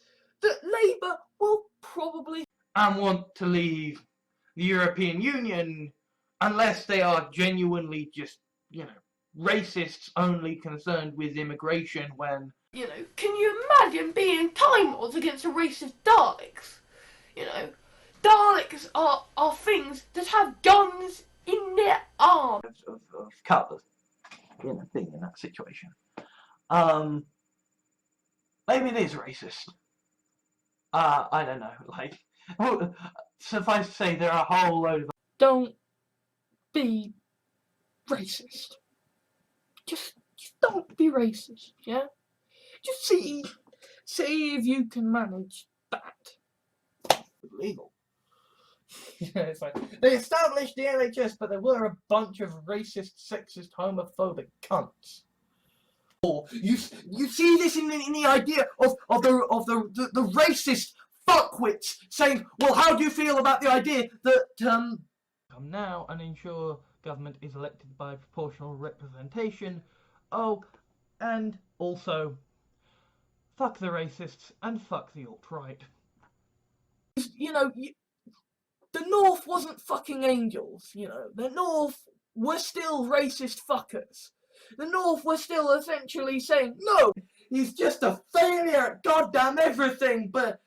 That Labour will probably and want to leave the European Union unless they are genuinely just, racists only concerned with immigration when... can you imagine being Time Lords against a race of Daleks? Daleks are things that have guns in their arms. Of colours, being in that situation. Maybe it is racist. I don't know, like... Suffice to say, there are a whole load of... Don't be racist. Just don't be racist, yeah? Just see if you can manage that. Legal. Yeah, it's like, they established the NHS, but there were a bunch of racist, sexist, homophobic cunts. Or you see this in the idea of the racist fuckwits saying, well, how do you feel about the idea that come now and ensure government is elected by proportional representation? Oh, and also fuck the racists and fuck the alt-right. The North wasn't fucking angels, The North were still racist fuckers. The North were still essentially saying, no, he's just a failure at goddamn everything, but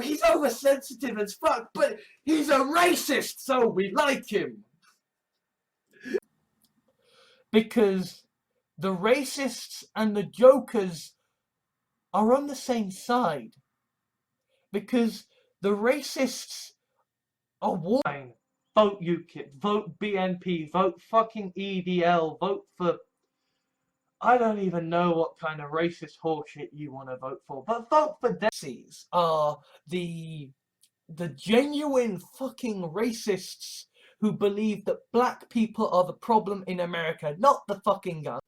he's oversensitive as fuck, but he's a racist, so we like him. Because the racists and the jokers are on the same side. Because the racists are warning. Vote UKIP, vote BNP, vote fucking EDL, vote for... I don't even know what kind of racist horseshit you want to vote for, but vote for them. Are the genuine fucking racists who believe that black people are the problem in America, not the fucking gun.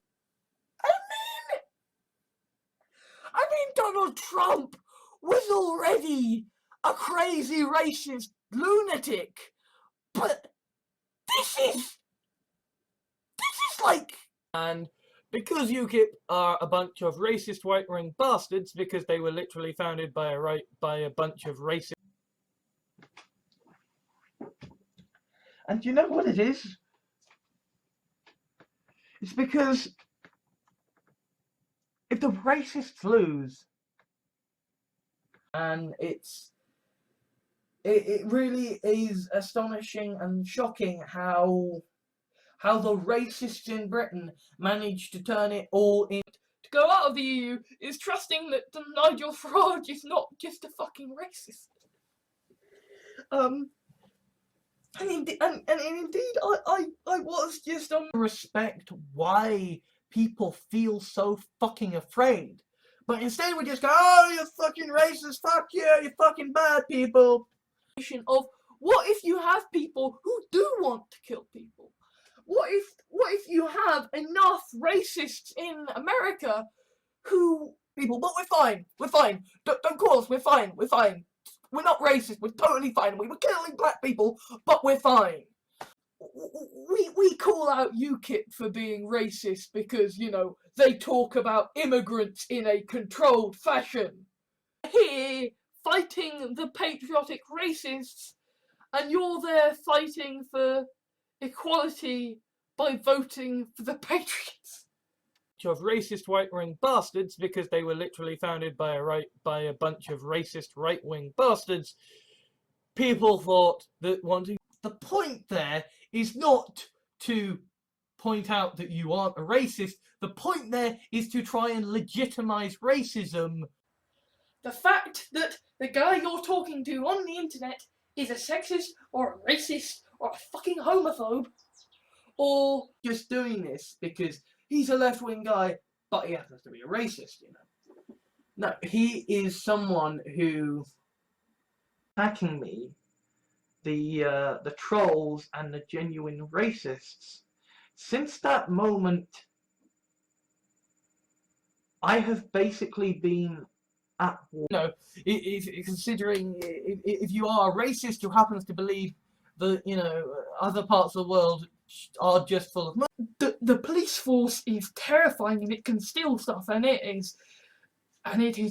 I mean, Donald Trump was already a crazy racist lunatic, but this is like... And because UKIP are a bunch of racist right-wing bastards, because they were literally founded by a bunch of racist... And do you know what it is? It's because if the racists lose, and it really is astonishing and shocking how the racists in Britain managed to turn it all in. To go out of the EU is trusting that Nigel Farage is not just a fucking racist. And indeed, I was just on respect why people feel so fucking afraid. But instead we just go, oh, you fucking racist, fuck you, you fucking bad people. of what if you have people who do want to kill people? What if you have enough racists in America who people, but we're fine. Don't call us, we're fine. We're not racist, we're totally fine. We were killing black people, but we're fine. We call out UKIP for being racist because, you know, they talk about immigrants in a controlled fashion. Here, fighting the patriotic racists, and you're there fighting for equality by voting for the patriots. Of racist right-wing bastards, because they were literally founded by a bunch of racist right-wing bastards. People thought that wanting... The point there is not to point out that you aren't a racist. The point there is to try and legitimize racism. The fact that the guy you're talking to on the internet is a sexist or a racist or a fucking homophobe, or just doing this because he's a left-wing guy, but he happens to be a racist, you know. No, he is someone who... attacking me, the trolls and the genuine racists. Since that moment, I have basically been at war. You know, considering if you are a racist who happens to believe that, you know, other parts of the world are just full of money. The police force is terrifying and it can steal stuff, and it is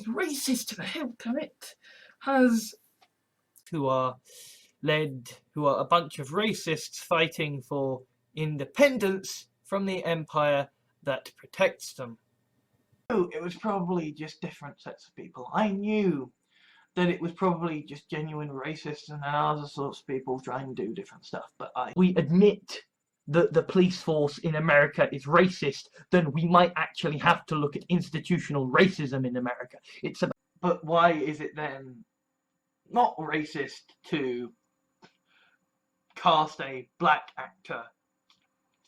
racist to the hilt, and it has... who are a bunch of racists fighting for independence from the empire that protects them. It was probably just different sets of people. I knew that it was probably just genuine racists and other sorts of people trying to do different stuff, but we admit that the police force in America is racist, then we might actually have to look at institutional racism in America. But why is it then not racist to cast a black actor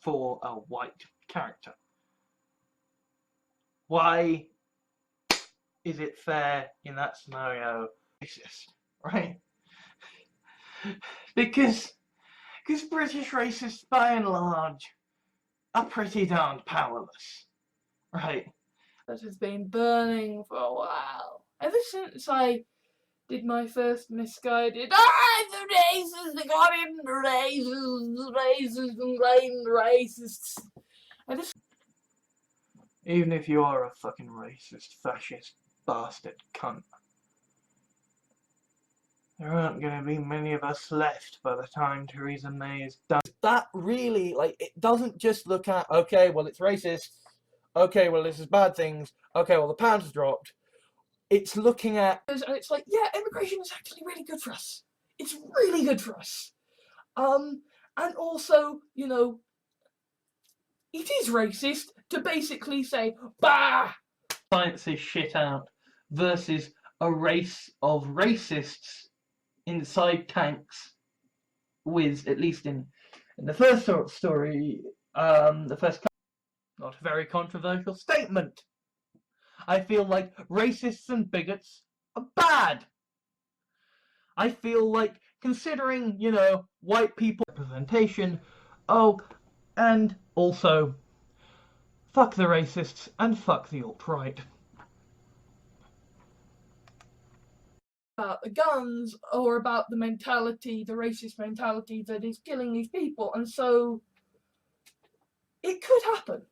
for a white character? Why is it fair in that scenario racist, right? Because British racists, by and large, are pretty darn powerless, right? That has been burning for a while. Ever since I did my first misguided, the racists, they got in the racists. Even if you are a fucking racist, fascist, bastard cunt, there aren't going to be many of us left by the time Theresa May is done. That really, like, it doesn't just look at, okay, well, it's racist, okay, well, this is bad things, okay, well, the pound's dropped. It's looking at... And it's like, yeah, immigration is actually really good for us. It's really good for us. And also, you know, it is racist to basically say, bah! Science is shit out versus a race of racists inside tanks with, at least in the first story, the first... Not a very controversial statement. I feel like racists and bigots are bad. I feel like, considering, you know, white people representation, oh, and also, fuck the racists and fuck the alt-right. About the guns, or about the mentality, the racist mentality that is killing these people, and so it could happen.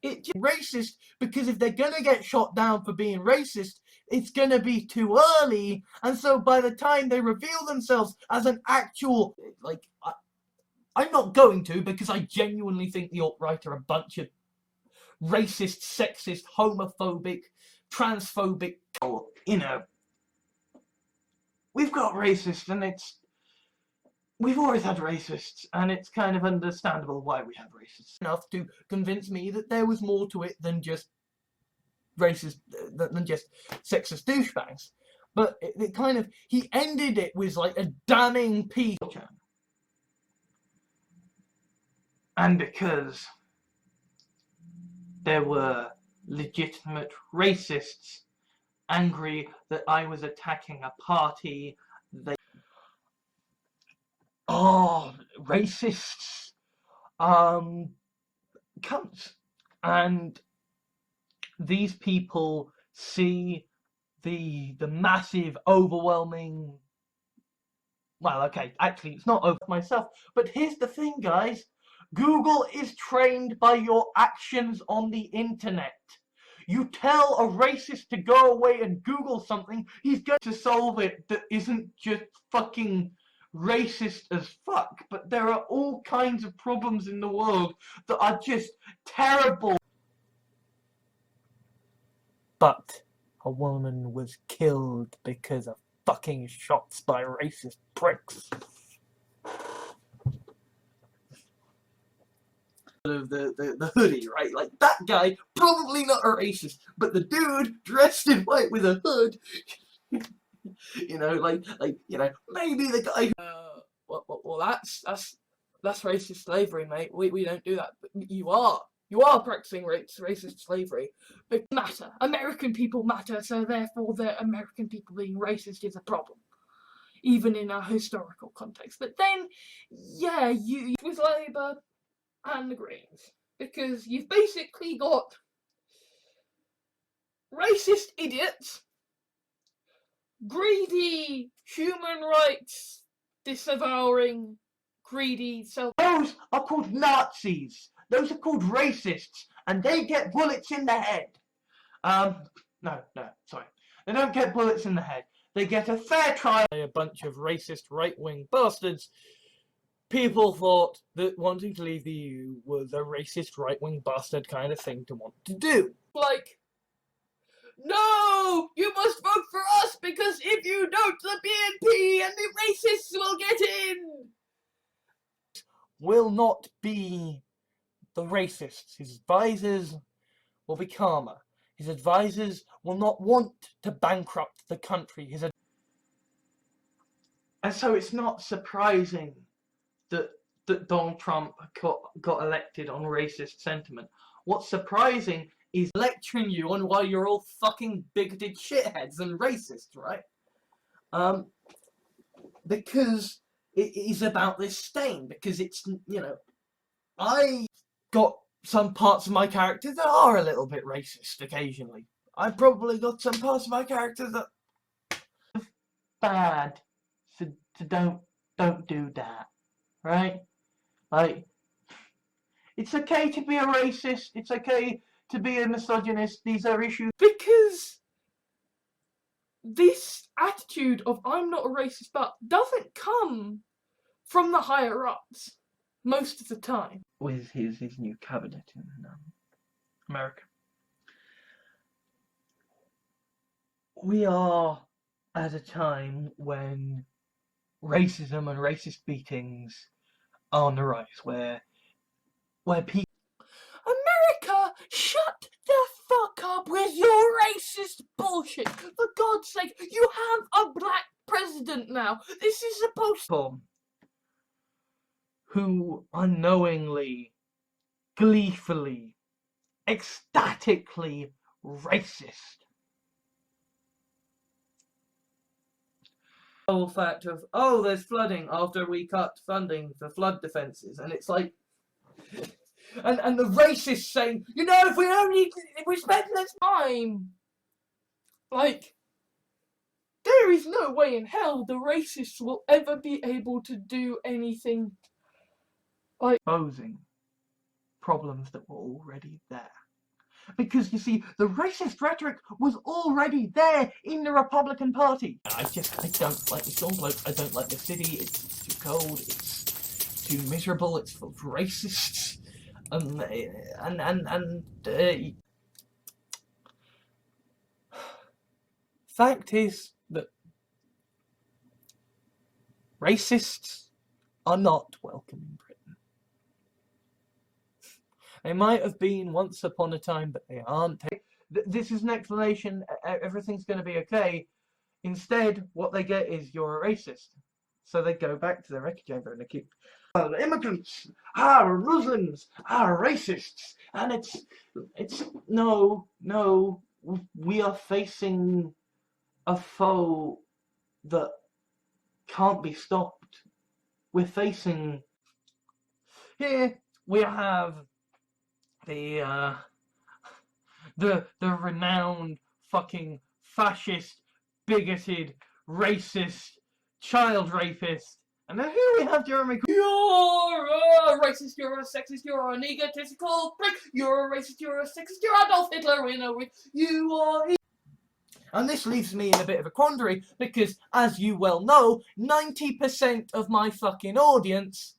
It's racist because if they're gonna get shot down for being racist, it's gonna be too early, and so by the time they reveal themselves as an actual, like, I'm not going to, because I genuinely think the alt-right are a bunch of racist, sexist, homophobic, transphobic, you know, we've got racists, and we've always had racists, and it's kind of understandable why we have racists. Enough to convince me that there was more to it than just racist, than just sexist douchebags. But it kind of, he ended it with like a damning piece. And because there were legitimate racists angry that I was attacking a party, they are racists, cunts. And these people see the massive, overwhelming, well, okay, actually, it's not over myself, but here's the thing, guys. Google is trained by your actions on the internet. You tell a racist to go away and Google something, he's going to solve it that isn't just fucking racist as fuck. But there are all kinds of problems in the world that are just terrible. But a woman was killed because of fucking shots by racist pricks. Of the hoodie, right? Like, that guy, probably not a racist, but the dude dressed in white with a hood, you know, you know, maybe the guy. Well, that's racist slavery, mate. We don't do that. But you are practicing racist slavery. But matter. American people matter, so therefore the American people being racist is a problem, even in a historical context. But then, yeah, you with Labour and the Greens, because you've basically got racist idiots, greedy, human rights disavowing, greedy self. Those are called Nazis. Those are called racists, and they get bullets in the head. No, sorry. They don't get bullets in the head. They get a fair trial. A bunch of racist right-wing bastards. People thought that wanting to leave the EU was a racist right-wing bastard kind of thing to want to do. Like, no! You must vote for us, because if you don't, the BNP and the racists will get in! Will not be the racists. His advisors will be calmer. His advisors will not want to bankrupt the country. And so it's not surprising that Donald Trump got elected on racist sentiment. What's surprising is lecturing you on why you're all fucking bigoted shitheads and racist, right? Because it is about this stain, because it's, you know, I got some parts of my character that are a little bit racist occasionally. I've probably got some parts of my character that are bad, so don't do that, right? Like, it's okay to be a racist, it's okay to be a misogynist, these are issues. Because this attitude of I'm not a racist but doesn't come from the higher ups most of the time. With his new cabinet in America. We are at a time when racism and racist beatings are on the rise, where people... America, shut the fuck up with your racist bullshit. For God's sake, you have a black president now. This is supposed to... who unknowingly, gleefully, ecstatically racist. The whole fact of, oh, there's flooding after we cut funding for flood defences, and it's like, and the racists saying, you know, if we spend less time. Like, there is no way in hell the racists will ever be able to do anything like exposing problems that were already there. Because, you see, the racist rhetoric was already there in the Republican Party. I don't like this bloke, I don't like the city, it's too cold, it's too miserable, it's full of racists, fact is that Racists are not welcome in Britain. They might have been once upon a time, but they aren't. This is an explanation, everything's going to be okay. Instead, what they get is, you're a racist. So they go back to their echo chamber and they keep, immigrants are Muslims, are racists. And it's, no, we are facing a foe that can't be stopped. We're facing, here we have the renowned fucking fascist, bigoted, racist, child rapist. And then here we have Jeremy. You're a racist, you're a sexist, you're an egotistical prick, you're a racist, you're a sexist, you're Adolf Hitler in a wig, you are... And this leaves me in a bit of a quandary, because, as you well know, 90% of my fucking audience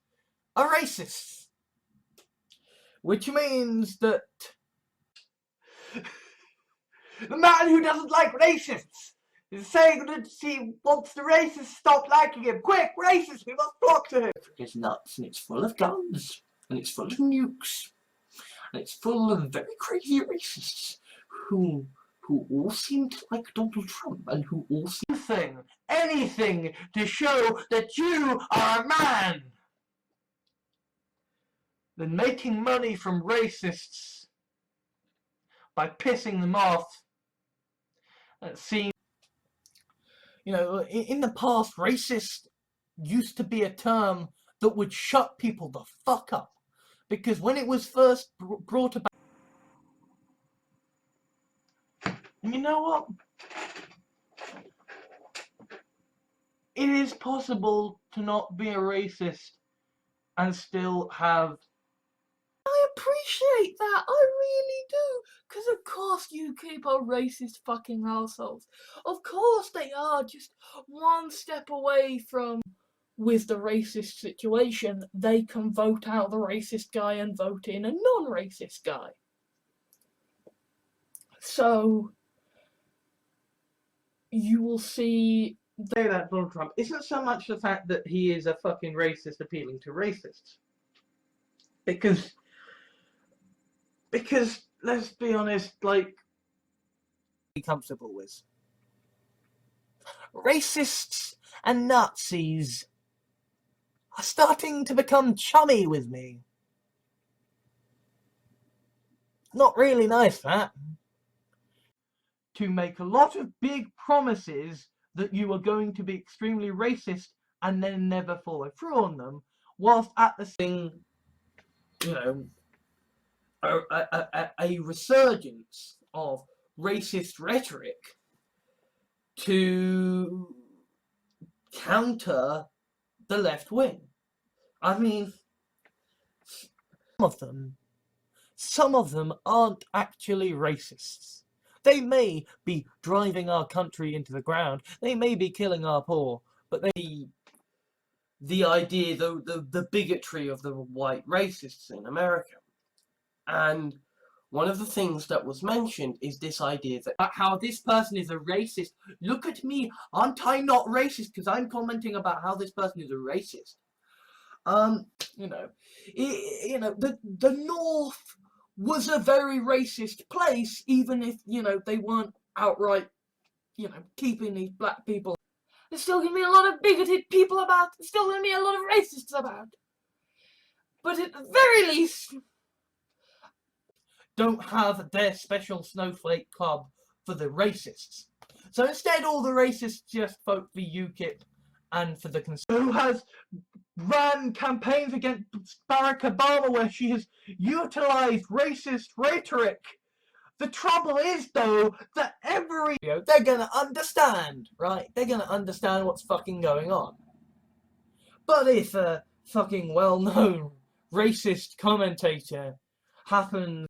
are racists. Which means that the man who doesn't like racists is saying that he wants the racists to stop liking him. Quick, racists, we must flock to him. It's nuts, and it's full of guns, and it's full of nukes, and it's full of very crazy racists who all seem to like Donald Trump, and who all seem anything to show that you are a man. Than making money from racists by pissing them off. That seems, you know, in the past, racist used to be a term that would shut people the fuck up, because when it was first brought about, you know what? It is possible to not be a racist and still have... I appreciate that, I really do, because of course UKIP are racist fucking assholes. Of course they are, just one step away from, with the racist situation, they can vote out the racist guy and vote in a non-racist guy. So, you will see... Say that Donald Trump isn't so much the fact that he is a fucking racist appealing to racists. Because let's be honest, like, be comfortable with. Racists and Nazis are starting to become chummy with me. Not really nice, that. To make a lot of big promises that you are going to be extremely racist and then never follow through on them, whilst at the same, you know, a resurgence of racist rhetoric to counter the left wing. I mean, some of them aren't actually racists. They may be driving our country into the ground, they may be killing our poor, but the idea, the bigotry of the white racists in America. And one of the things that was mentioned is this idea that how this person is a racist. Look at me, aren't I not racist? Because I'm commenting about how this person is a racist. The North was a very racist place, even if, you know, they weren't outright, you know, keeping these black people. There's still going to be a lot of bigoted people about, there's still going to be a lot of racists about. But at the very least, don't have their special snowflake club for the racists. So instead, all the racists just vote for UKIP and for the Conservatives. Who has ran campaigns against Barack Obama where she has utilized racist rhetoric. The trouble is, though, that they're gonna understand, right? They're gonna understand what's fucking going on. But if a fucking well-known racist commentator happens